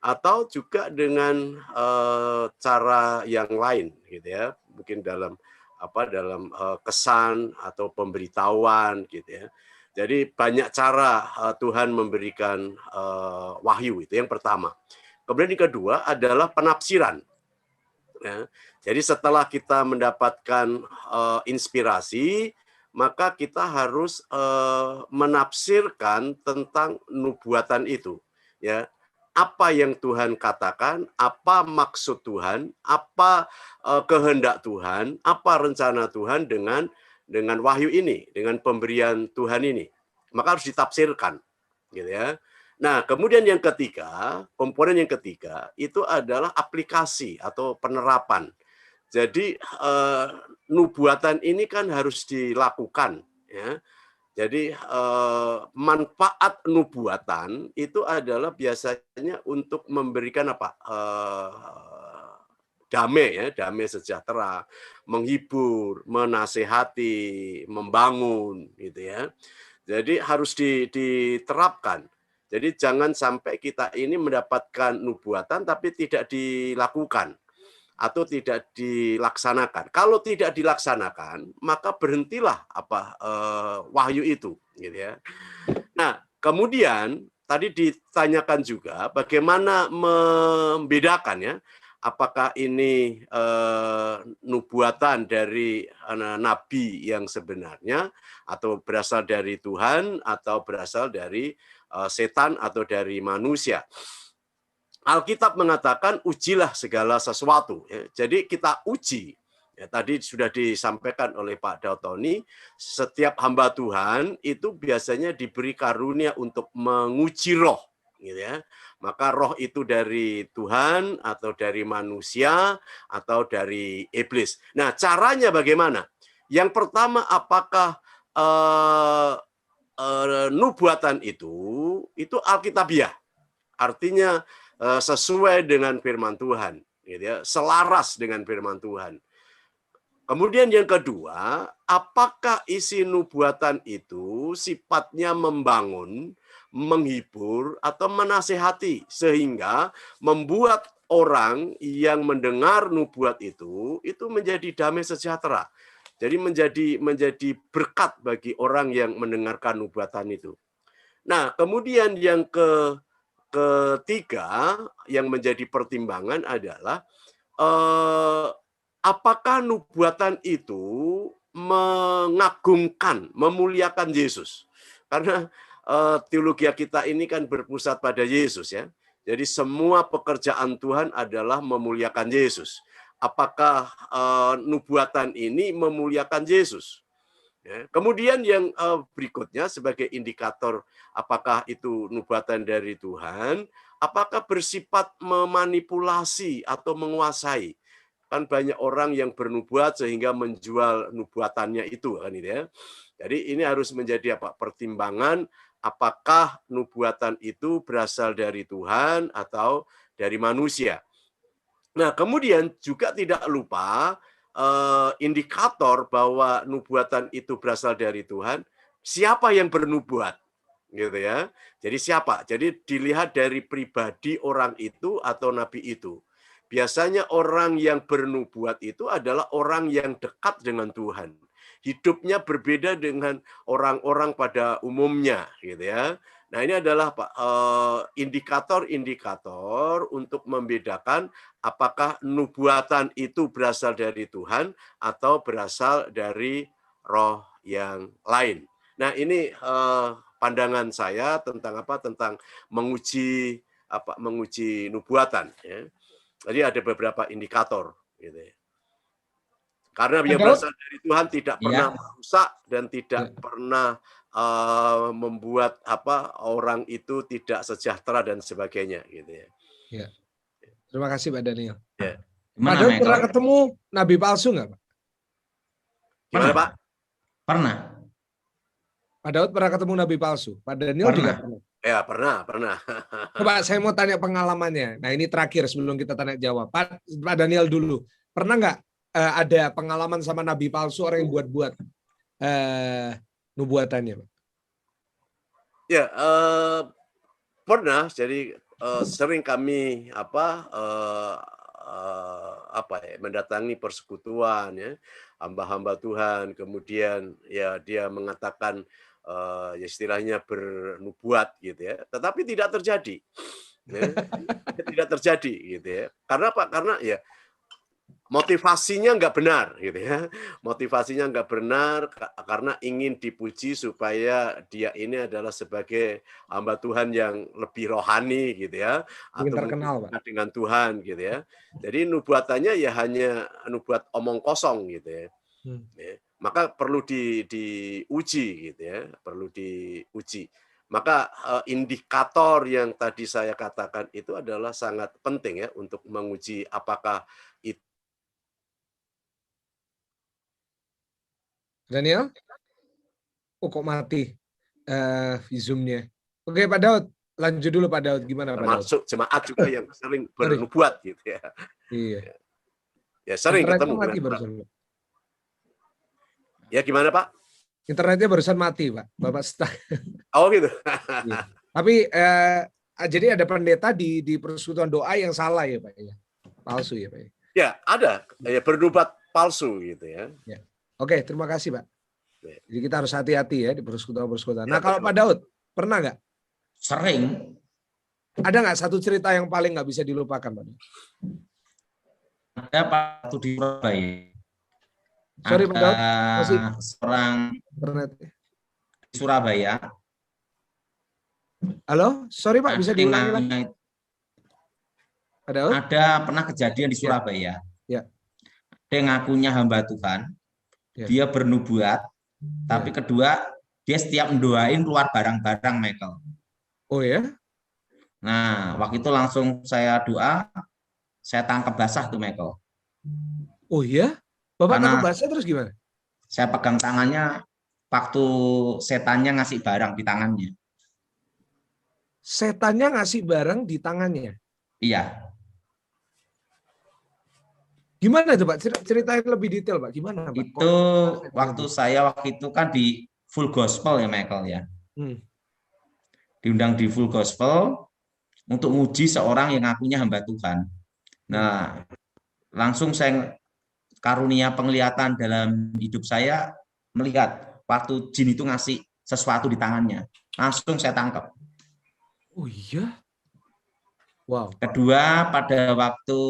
atau juga dengan cara yang lain gitu ya, mungkin dalam kesan atau pemberitahuan gitu ya. Jadi banyak cara Tuhan memberikan wahyu, itu yang pertama. Kemudian yang kedua adalah penafsiran. Ya. Jadi setelah kita mendapatkan inspirasi, maka kita harus menafsirkan tentang nubuatan itu. Ya, apa yang Tuhan katakan, apa maksud Tuhan, apa kehendak Tuhan, apa rencana Tuhan dengan wahyu ini, dengan pemberian Tuhan ini. Maka harus ditafsirkan, gitu ya. Nah, kemudian yang ketiga, komponen yang ketiga itu adalah aplikasi atau penerapan. Jadi nubuatan ini kan harus dilakukan, ya. Jadi manfaat nubuatan itu adalah biasanya untuk memberikan apa? Damai ya, damai sejahtera, menghibur, menasehati, membangun, gitu ya. Jadi harus diterapkan. Jadi jangan sampai kita ini mendapatkan nubuatan tapi tidak dilakukan atau tidak dilaksanakan. Kalau tidak dilaksanakan, maka berhentilah wahyu itu, gitu ya. Nah, kemudian tadi ditanyakan juga bagaimana membedakan ya, apakah ini nubuatan dari nabi yang sebenarnya atau berasal dari Tuhan atau berasal dari setan atau dari manusia. Alkitab mengatakan ujilah segala sesuatu. Ya. Jadi kita uji. Ya, tadi sudah disampaikan oleh Pak Dautoni, setiap hamba Tuhan itu biasanya diberi karunia untuk menguji roh. Gitu ya. Maka roh itu dari Tuhan atau dari manusia atau dari iblis. Nah, caranya bagaimana? Yang pertama, apakah nubuatan itu alkitabiah, artinya sesuai dengan firman Tuhan, gitu ya, selaras dengan firman Tuhan. Kemudian yang kedua, apakah isi nubuatan itu sifatnya membangun, menghibur, atau menasehati sehingga membuat orang yang mendengar nubuat itu menjadi damai sejahtera. Jadi menjadi berkat bagi orang yang mendengarkan nubuatan itu. Nah, kemudian yang ketiga yang menjadi pertimbangan adalah apakah nubuatan itu mengagungkan, memuliakan Yesus? Karena teologi kita ini kan berpusat pada Yesus ya. Jadi semua pekerjaan Tuhan adalah memuliakan Yesus. Apakah nubuatan ini memuliakan Yesus? Ya. Kemudian yang berikutnya sebagai indikator apakah itu nubuatan dari Tuhan, apakah bersifat memanipulasi atau menguasai? Kan banyak orang yang bernubuat sehingga menjual nubuatannya itu kan itu ya. Jadi ini harus menjadi pertimbangan apakah nubuatan itu berasal dari Tuhan atau dari manusia. Nah, kemudian juga tidak lupa indikator bahwa nubuatan itu berasal dari Tuhan, siapa yang bernubuat, gitu ya. Jadi siapa? Jadi dilihat dari pribadi orang itu atau nabi itu. Biasanya orang yang bernubuat itu adalah orang yang dekat dengan Tuhan. Hidupnya berbeda dengan orang-orang pada umumnya, gitu ya. Nah, ini adalah indikator-indikator untuk membedakan apakah nubuatan itu berasal dari Tuhan atau berasal dari roh yang lain. Nah, ini pandangan saya tentang tentang menguji nubuatan. Ya. Jadi ada beberapa indikator, gitu ya. Karena yang berasal dari Tuhan tidak pernah merusak dan tidak pernah membuat orang itu tidak sejahtera dan sebagainya, gitu ya. Ya. Terima kasih Pak Daniel. Ya. Pak Daud pernah ketemu nabi palsu nggak Pak? Gimana Pak? Pernah. Pak Daud pernah ketemu nabi palsu. Pak Daniel juga pernah. Ya pernah. Coba saya mau tanya pengalamannya. Nah ini terakhir sebelum kita tanya jawab. Pak Daniel dulu. Pernah nggak ada pengalaman sama nabi palsu, orang yang buat-buat nubuatannya, Pak? Ya, pernah. Jadi sering kami mendatangi persekutuan ya, hamba-hamba Tuhan, kemudian ya dia mengatakan ya istilahnya bernubuat gitu ya, tetapi tidak terjadi. Ya. Tidak terjadi gitu ya. Karena apa? Karena ya motivasinya nggak benar gitu ya. Motivasinya nggak benar karena ingin dipuji supaya dia ini adalah sebagai hamba Tuhan yang lebih rohani gitu ya, Ingin atau mungkin terkenal, Pak. dekat dengan Tuhan gitu ya. Jadi nubuatannya ya hanya nubuat omong kosong gitu ya. Ya. Maka perlu diuji gitu ya, perlu diuji. Maka indikator yang tadi saya katakan itu adalah sangat penting ya untuk menguji apakah itu Daniel? Oh, kok mati Zoom-nya. Oke, Pak Daud. Lanjut dulu, Pak Daud. Gimana, Pak Daud? termasuk jemaat juga yang sering bernubuat gitu ya. Iya. Ya sering Internetnya ketemu. mati barusan. Ya gimana Pak? Internetnya barusan mati, Pak. Bapak stuck. Oh gitu. Iya. Tapi jadi ada pendeta di persekutuan doa yang salah ya, Pak ya. Palsu ya, Pak. Ya, ada ya bernubuat palsu gitu ya. Ya. Oke, terima kasih, Pak. Jadi kita harus hati-hati ya di persekutuan-persekutuan. Nah, Ya, kalau Pak Daud, pernah nggak? Sering. Ada nggak satu cerita yang paling nggak bisa dilupakan, Pak Daud? Ada waktu di Surabaya. Sorry, Pak Daud. Masih seorang internet. di Surabaya. Halo, sorry Pak, bisa diulangi lagi? Pak Daud? Ada pernah kejadian di Surabaya. Ya. Dia ngakunya hamba Tuhan. Ya. Dia bernubuat. Tapi kedua, dia setiap mendoain keluar barang-barang, Michael. Oh ya? Nah, waktu itu langsung saya doa, saya tangkap basah tuh, Michael. Oh iya? Bapak Karena tangkap basah terus gimana? Saya pegang tangannya, waktu setannya ngasih barang di tangannya. Setannya ngasih barang di tangannya? Iya. Gimana tuh Pak? Ceritain lebih detail Pak. Gimana Pak? Itu waktu itu kan di Full Gospel ya, Michael ya. Diundang di Full Gospel untuk nguji seorang yang ngakunya hamba Tuhan. Nah, langsung saya karunia penglihatan dalam hidup saya, melihat waktu jin itu ngasih sesuatu di tangannya. Langsung saya tangkap. Oh iya? Wow. Kedua, pada waktu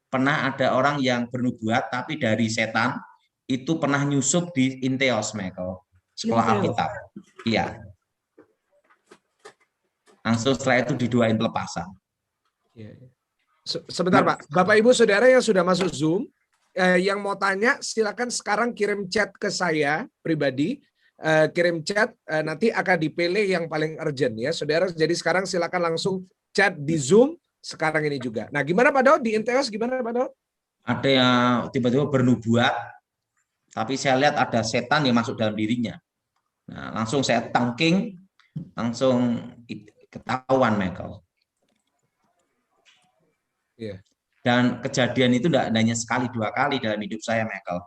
pernah ada orang yang bernubuat tapi dari setan, itu pernah nyusup di Inteos, Michael, sekolah Alkitab. Iya. Langsung setelah itu didoain pelepasan. Sebentar Pak, Bapak Ibu Saudara yang sudah masuk Zoom, yang mau tanya silakan sekarang kirim chat ke saya pribadi, kirim chat, nanti akan dipilih yang paling urgent ya Saudara. Jadi sekarang silakan langsung chat di Zoom sekarang ini juga. Nah, gimana Pak Daud di Inteos gimana Pak Daud? Ada yang tiba-tiba bernubuat, tapi saya lihat ada setan yang masuk dalam dirinya. Nah, langsung saya tangking, langsung ketahuan, Michael. Yeah. Dan kejadian itu tidak hanya sekali dua kali dalam hidup saya, Michael.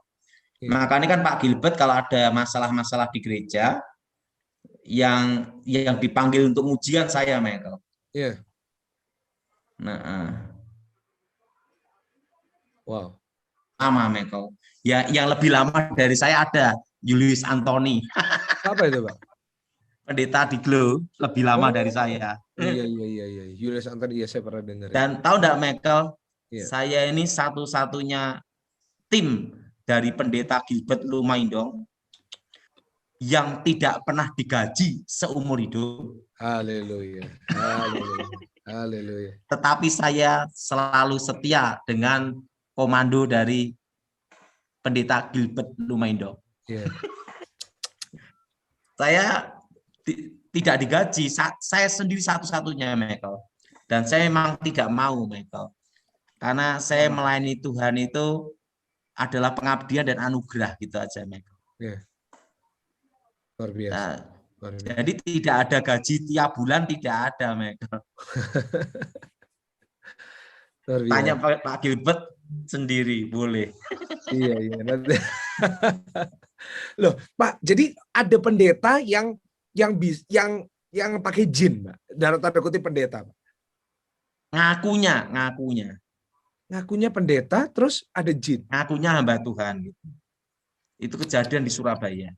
Yeah. Makanya kan Pak Gilbert kalau ada masalah-masalah di gereja yang dipanggil untuk ujian saya, Michael. Iya. Yeah. Nah, wow. Lama, Michael. Ya, yang lebih lama dari saya ada Julius Anthony. Apa itu, Pak? Pendeta di Glow, lebih lama dari saya. Iya. Julius Anthony, ya saya pernah dengar. Dan tahu enggak, Michael? Yeah. Saya ini satu-satunya tim dari Pendeta Gilbert Lumaindong yang tidak pernah digaji seumur hidup. Haleluya. Haleluya. Tetapi saya selalu setia dengan komando dari Pendeta Gilbert Lumaindong. Yeah. Saya tidak digaji, saya sendiri satu-satunya, Michael. Dan saya memang tidak mau, Michael. Karena saya melayani Tuhan itu adalah pengabdian dan anugerah gitu aja, Michael. Yeah. Luar biasa. Nah, jadi tidak ada gaji tiap bulan, tidak ada, Michael. Tanya Pak Gilbert sendiri, boleh. Iya. Loh, Pak, jadi ada pendeta yang pakai jin, Pak. Dalam tanda kutip pendeta, Pak. Ngakunya pendeta, terus ada jin. Ngakunya hamba Tuhan. Itu kejadian di Surabaya.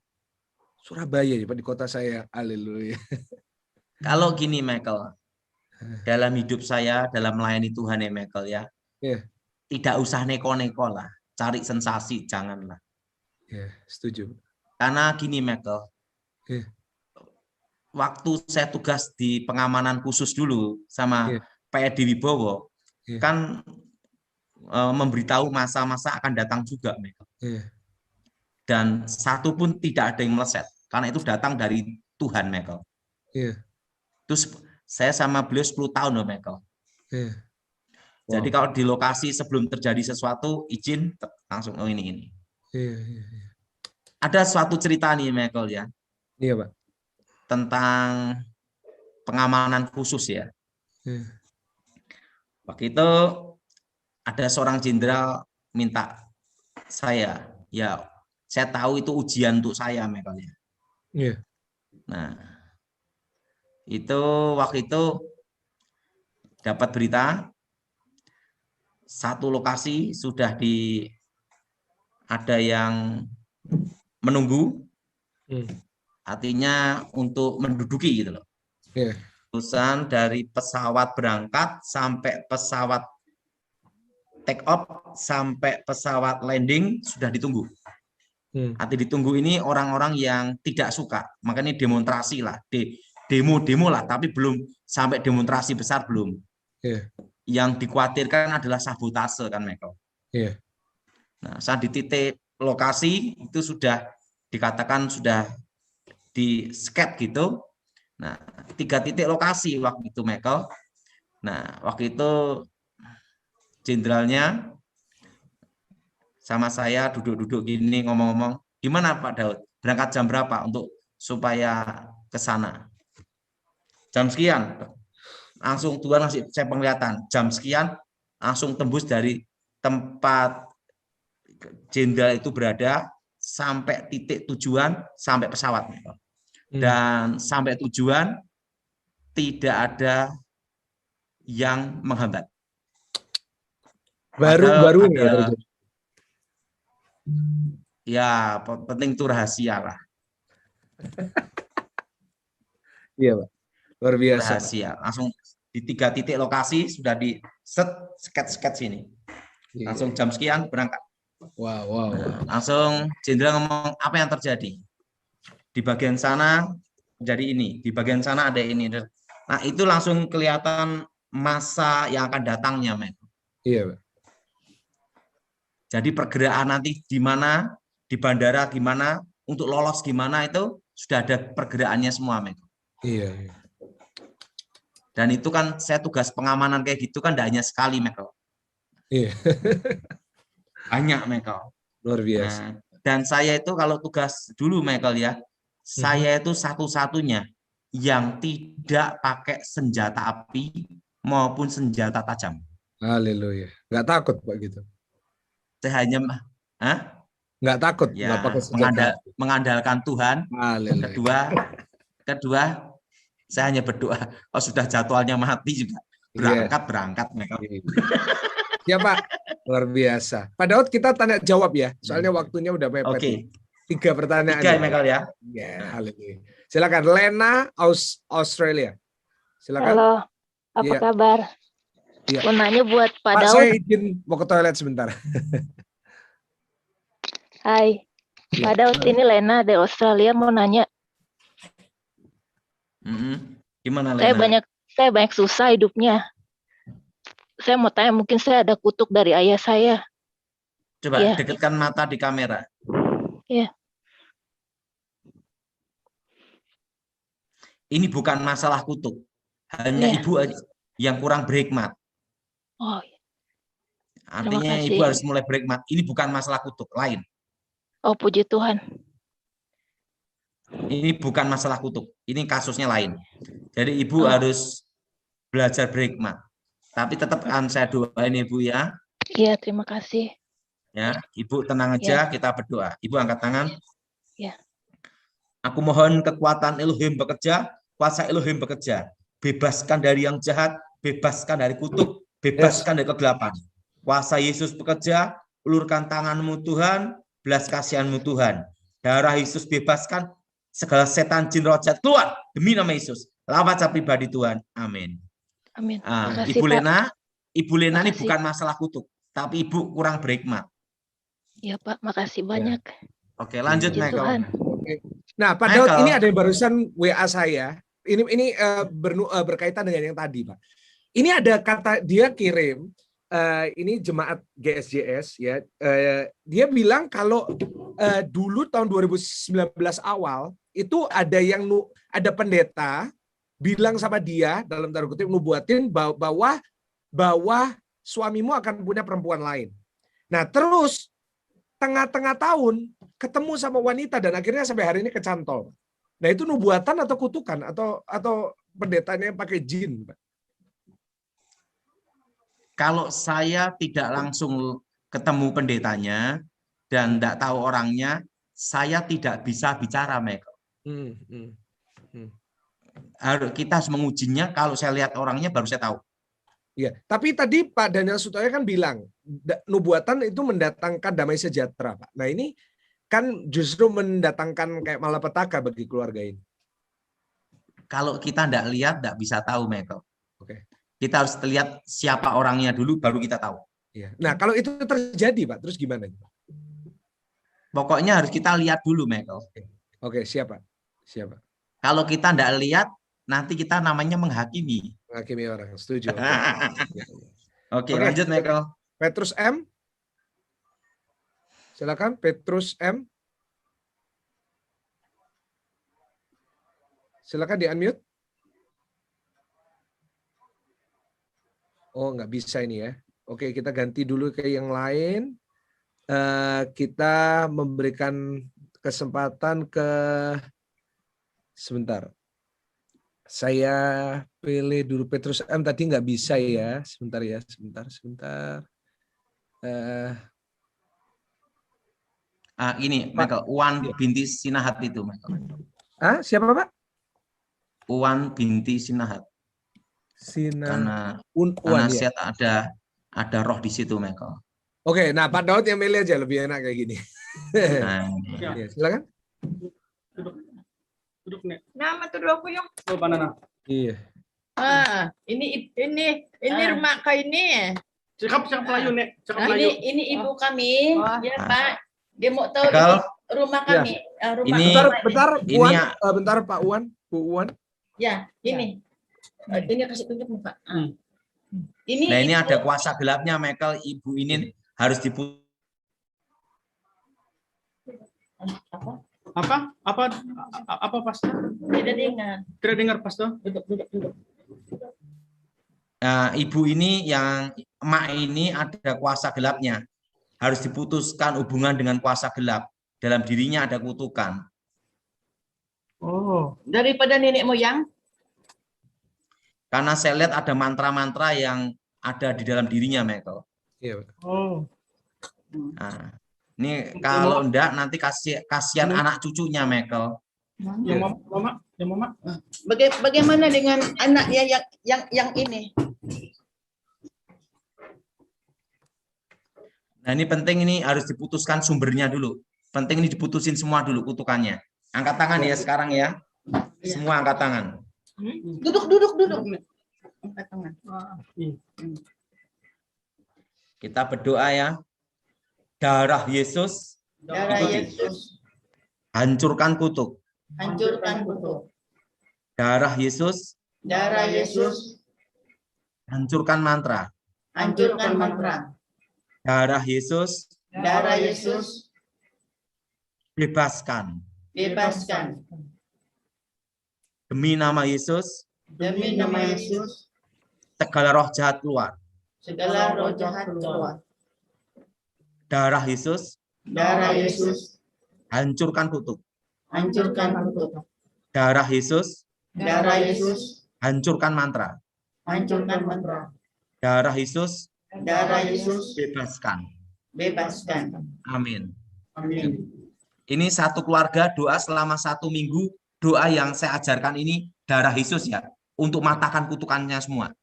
Surabaya ya Pak, di kota saya. Haleluya. Kalau gini, Michael, dalam hidup saya, dalam melayani Tuhan ya, Michael ya. Yeah. tidak usah neko-neko lah, cari sensasi, janganlah. Ya, setuju. Karena gini Michael, waktu saya tugas di pengamanan khusus dulu sama Pak Edi Wibowo, kan memberitahu masa-masa akan datang juga Michael. Dan satu pun tidak ada yang meleset, karena itu datang dari Tuhan Michael. Terus saya sama beliau 10 tahun loh Michael. Jadi kalau di lokasi sebelum terjadi sesuatu, izin langsung ini. Ada suatu cerita nih Michael ya. Iya Pak. Tentang pengamanan khusus ya. Waktu itu ada seorang jenderal minta saya, ya saya tahu itu ujian untuk saya Michael ya. Nah, itu waktu itu dapat berita satu lokasi sudah ada yang menunggu, artinya untuk menduduki gitu loh. Urusan dari pesawat berangkat sampai pesawat take off sampai pesawat landing sudah ditunggu. Arti ditunggu ini orang-orang yang tidak suka, makanya demonstrasi lah, demo lah, tapi belum sampai demonstrasi besar belum. Yang dikhawatirkan adalah sabotase kan Michael. Nah, saat di titik lokasi itu sudah dikatakan sudah di sket gitu. Nah, 3 titik lokasi waktu itu Michael. Nah, waktu itu jenderalnya sama saya duduk-duduk gini ngomong-ngomong, gimana Pak Daud? Berangkat jam berapa untuk supaya ke sana? Jam sekian. Langsung Tuhan ngasih saya penglihatan, jam sekian langsung tembus dari tempat jenderal itu berada sampai titik tujuan, sampai pesawat. Dan sampai tujuan tidak ada yang menghambat. Baru ini ya terjadi. Ya, penting itu rahasia lah. Iya Pak, luar biasa. Rahasia. Langsung di 3 titik lokasi sudah di sket sini. Langsung jam sekian berangkat. Wow. Nah, langsung jenderal ngomong apa yang terjadi. Di bagian sana jadi ini, di bagian sana ada ini. Nah, itu langsung kelihatan masa yang akan datangnya, men. Iya, Pak. Jadi pergerakan nanti di mana, di bandara gimana, untuk lolos gimana itu sudah ada pergerakannya semua, men. Iya. Dan itu kan saya tugas pengamanan kayak gitu kan tidak hanya sekali, Michael. Iya. Banyak, Michael. Luar biasa. Nah, dan saya itu kalau tugas dulu, Michael ya, saya itu satu-satunya yang tidak pakai senjata api maupun senjata tajam. Haleluya. Nggak takut Pak gitu? Saya hanya nggak takut, ya, nggak pakai senjata. Mengandalkan Tuhan. Haleluya. Kedua, saya hanya berdoa. Oh, sudah jadwalnya mati juga. Berangkat Michael. Ya Pak, luar biasa. Pak Daud kita tanya jawab ya, soalnya waktunya udah mepet. Oke. 3 pertanyaan. 3 Michael ya. Ya, haleluya. Silakan Lena, Australia. Silakan. Halo, apa kabar? Ya. Mau nanya buat Pak Daud. Saya izin mau ke toilet sebentar. Hai, Pak Daud, ini Lena dari Australia mau nanya. Gimana Lena? Saya banyak susah hidupnya. Saya mau tanya, mungkin saya ada kutuk dari ayah saya. Coba dekatkan mata di kamera. Iya. Ini bukan masalah kutuk. Hanya ibu yang kurang berhikmat. Oh. Artinya ibu harus mulai berhikmat. Ini bukan masalah kutuk, lain. Oh, puji Tuhan. Ini bukan masalah kutuk. Ini kasusnya lain. Jadi ibu harus belajar berhikmat. Tapi tetap kan saya doain ibu ya. Iya, terima kasih. Ya, ibu tenang aja, kita berdoa. Ibu angkat tangan. Ya. Aku mohon kekuatan Elohim bekerja, kuasa Elohim bekerja. Bebaskan dari yang jahat, bebaskan dari kutuk, bebaskan dari kegelapan. Kuasa Yesus bekerja, ulurkan tanganmu Tuhan, belas kasihanmu Tuhan. Darah Yesus bebaskan, segala setan jin roh jahat keluar demi nama Yesus. Lawat saya pribadi Tuhan. Amin. Amin. Ibu Lena ini bukan masalah kutuk. tapi Ibu kurang berhikmat. Ya Pak, makasih banyak. Oke, lanjut Puji Michael. Tuhan. Nah, Pak Daud, Michael. ini ada yang barusan WA saya. Ini berkaitan dengan yang tadi, Pak. Ini ada kata dia kirim. Ini jemaat GSJS ya. Dia bilang kalau dulu tahun 2019 awal itu ada pendeta bilang sama dia dalam tanda kutip nubuatin bahwa suamimu akan punya perempuan lain. Nah, terus tengah-tengah tahun ketemu sama wanita dan akhirnya sampai hari ini kecantol. Nah, itu nubuatan atau kutukan atau pendetanya pakai jin, Pak? Kalau saya tidak langsung ketemu pendetanya dan tidak tahu orangnya, saya tidak bisa bicara, Michael. Kita harus mengujinya. Kalau saya lihat orangnya baru saya tahu. Ya, tapi tadi Pak Daniel Sutoyo kan bilang nubuatan itu mendatangkan damai sejahtera, Pak. Nah, ini kan justru mendatangkan kayak malapetaka bagi keluarga ini. Kalau kita tidak lihat, tidak bisa tahu, Michael. Oke. Kita harus lihat siapa orangnya dulu, baru kita tahu. Ya. Nah, kalau itu terjadi, Pak, terus gimana? Pokoknya harus kita lihat dulu, Michael. Oke, siapa? Kalau kita tidak lihat, nanti kita namanya menghakimi. Menghakimi orang, setuju. Oke, lanjut, Michael. Petrus M. Silakan, Petrus M. Silakan di-unmute. Oh, nggak bisa ini ya. Oke, kita ganti dulu ke yang lain. Kita memberikan kesempatan ke... Sebentar. Saya pilih dulu Petrus M. Tadi nggak bisa ya. Sebentar ya, sebentar. Ini, Michael. Uwan binti Sinahat itu, Michael. Siapa, Pak? Uwan binti Sinahat. Karena ya. set ada roh di situ, Michael. Oke, nah Pak Daud yang milih aja lebih enak kayak gini. Ya, silakan. Duduk nih. Nama tuh aku yang. Oh, banana. Iya. Ini rumah kau ini. Cakap Melayu, Nek. Cakap Melayu. Ini ibu kami, ya Pak. Dia mau tahu rumah kami. Rumah ini bentar Pak Uwan, Bu Uwan. Ya, ini. Ini kasih tunjuk Pak. Ini ada kuasa gelapnya, Michael. Ibu ini harus diputus. Apa Pastor? Tidak dengar Pastor. Duduk. Nah, ibu ini yang emak ini ada kuasa gelapnya. Harus diputuskan hubungan dengan kuasa gelap. Dalam dirinya ada kutukan. Oh. Daripada nenek moyang? Karena saya lihat ada mantra-mantra yang ada di dalam dirinya, Michael. Iya. Oh. Nah, ini kalau enggak nanti kasihan anak cucunya, Michael. Ya, Mama. Bagaimana dengan anaknya yang ini? Nah, ini penting, ini harus diputuskan sumbernya dulu. Penting ini diputusin semua dulu kutukannya. Angkat tangan ya sekarang ya. Semua angkat tangan. Duduk. Angkat tangan. Kita berdoa ya. Darah Yesus. Hancurkan kutuk. Darah Yesus. Hancurkan mantra. Darah Yesus. Bebaskan. Demi nama Yesus. Segala roh jahat keluar. Darah Yesus. Hancurkan kutuk. Darah Yesus. Hancurkan mantra. Darah Yesus. Bebaskan. Amin. Ini satu keluarga doa selama 1 minggu. Doa yang saya ajarkan ini darah Yesus ya. Untuk matahkan kutukannya semua.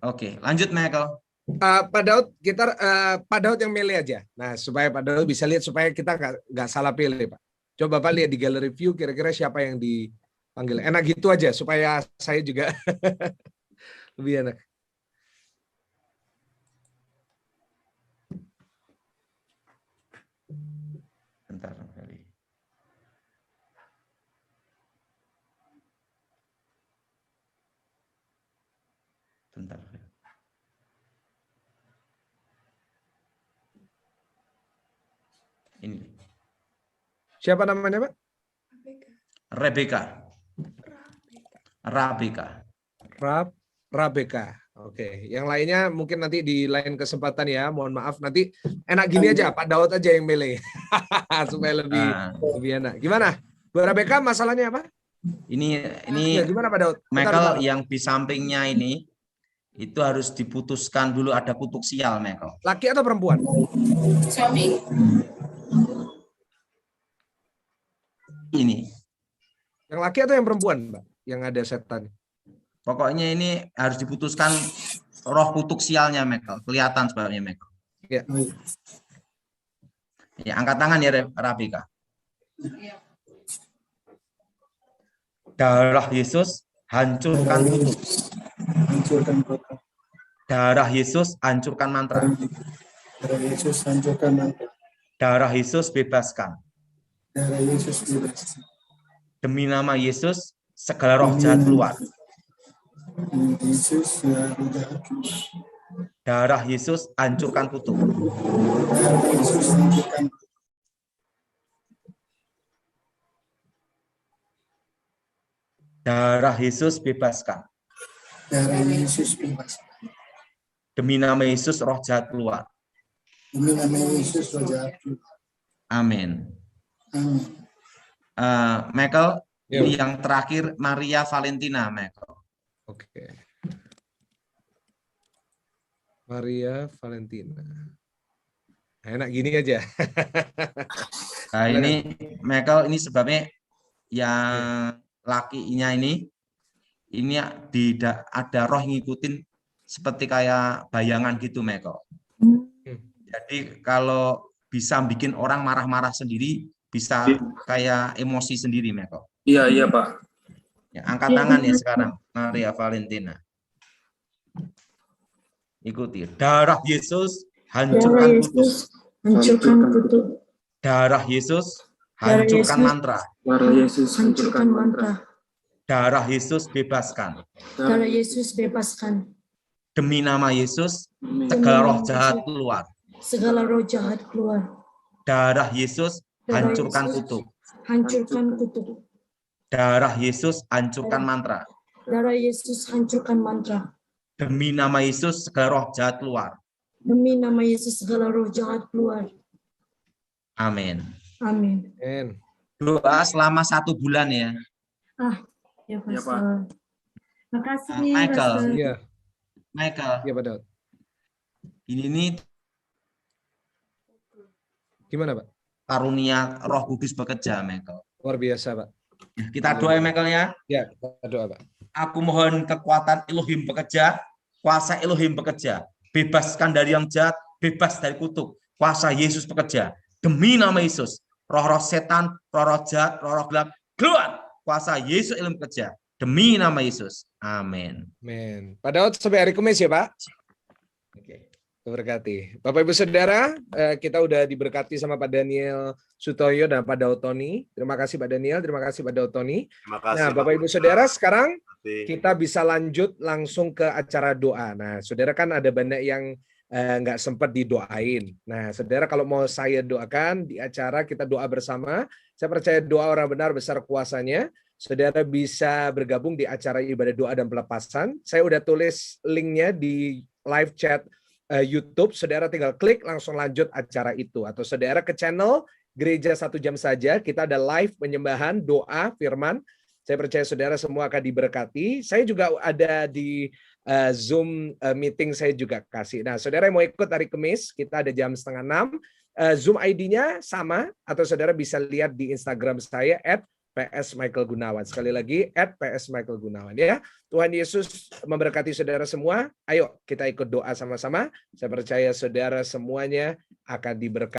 Oke, lanjut Michael. Pak Daud, Pak Daud yang milih aja. Nah, supaya Pak Daud bisa lihat, supaya kita nggak salah pilih, Pak. Coba Pak lihat di gallery view, kira-kira siapa yang dipanggil. Enak gitu aja, supaya saya juga lebih enak. Bentar, Feli. Bentar. Ini. Siapa namanya, Pak? Rebecca. Rabeka. Oke, yang lainnya mungkin nanti di lain kesempatan ya. Mohon maaf nanti enak gini aja, Pak Daud aja yang milih supaya lebih enak. Gimana, Bu Rabeka? Masalahnya apa? Ini ya, gimana Pak Daud? Michael, yang di sampingnya ini itu harus diputuskan dulu, ada kutuk sial, Michael. Laki atau perempuan? Suami. Ini. Yang laki atau yang perempuan, Mbak? Yang ada setan. Pokoknya ini harus diputuskan roh kutuk sialnya, Michael. Kelihatan sebabnya, Michael. Ya. Ya, angkat tangan ya, Rabika. Darah Yesus hancurkan kutuk. Darah Yesus hancurkan mantra. Darah Yesus hancurkan mantra. Darah Yesus bebaskan. Darah Yesus bebaskan. Demi nama Yesus, segala roh jahat keluar. Yesus roh jahat keluar. Darah Yesus hancurkan kutuk. Darah Yesus hancurkan kutuk. Darah Yesus bebaskan. Darah Yesus bebaskan. Demi nama Yesus, roh jahat keluar. Demi nama Yesus roh jahat keluar. Amin. Amin. Michael, ini yang terakhir Maria Valentina, Michael. Oke. Maria Valentina. Enak gini aja. Nah, ini Michael, ini sebabnya yang lakinya ini ada roh ngikutin seperti kayak bayangan gitu, Michael. Jadi kalau bisa bikin orang marah-marah sendiri, bisa kayak emosi sendiri, Michael. Iya, Pak. Ya, angkat tangan ya sekarang, Maria Valentina. Ikuti. Darah Yesus hancurkan kutuk. Darah Yesus hancurkan mantra. Darah Yesus hancurkan mantra. Darah Yesus bebaskan. Darah Yesus bebaskan. Demi nama Yesus, segala roh jahat keluar. Segala roh jahat keluar. Darah Yesus hancurkan kutuk. Hancurkan kutuk. Darah Yesus hancurkan mantra. Darah Yesus hancurkan mantra. Demi nama Yesus, segala roh jahat keluar. Demi nama Yesus segala roh jahat keluar. Amin. Amin. Doa selama 1 bulan ya. Ya Pastor. Makasih Michael. Iya. Michael. Iya, Pak Daud. Ini Gimana, Pak? karunia Roh Kudus bekerja, Michael. Luar biasa, Pak. Kita doa ya, Michael ya. Ya, kita doa, Pak. Aku mohon kekuatan Elohim bekerja, kuasa Elohim bekerja. Bebaskan dari yang jahat, bebas dari kutuk. Kuasa Yesus bekerja. Demi nama Yesus, roh-roh setan, roh-roh jahat, roh-roh gelap, keluar. Kuasa Yesus Elohim bekerja. Demi nama Yesus. Amin. Amin. Pak Daud sampai hari Kamis ya, Pak. Oke. Berkati. Bapak Ibu Saudara, kita udah diberkati sama Pak Daniel Sutoyo dan Pak Daud Tony. Terima kasih Pak Daniel, terima kasih Pak Daud Tony. Terima kasih. Nah, Bapak Ibu Saudara, sekarang kita bisa lanjut langsung ke acara doa. Nah, Saudara kan ada banyak yang nggak sempat didoain. Nah, Saudara kalau mau saya doakan di acara kita doa bersama, saya percaya doa orang benar besar kuasanya. Saudara bisa bergabung di acara ibadah doa dan pelepasan. Saya udah tulis linknya di live chat YouTube. Saudara tinggal klik langsung lanjut acara itu. Atau saudara ke channel Gereja 1 Jam Saja. Kita ada live penyembahan, doa, firman. Saya percaya saudara semua akan diberkati. Saya juga ada di Zoom meeting saya juga kasih. Nah, saudara yang mau ikut hari Kamis, kita ada jam 5:30. Zoom ID-nya sama. Atau saudara bisa lihat di Instagram saya @PS Michael Gunawan. Sekali lagi @PS Michael Gunawan ya. Tuhan Yesus memberkati saudara semua. Ayo kita ikut doa sama-sama. Saya percaya saudara semuanya akan diberkati.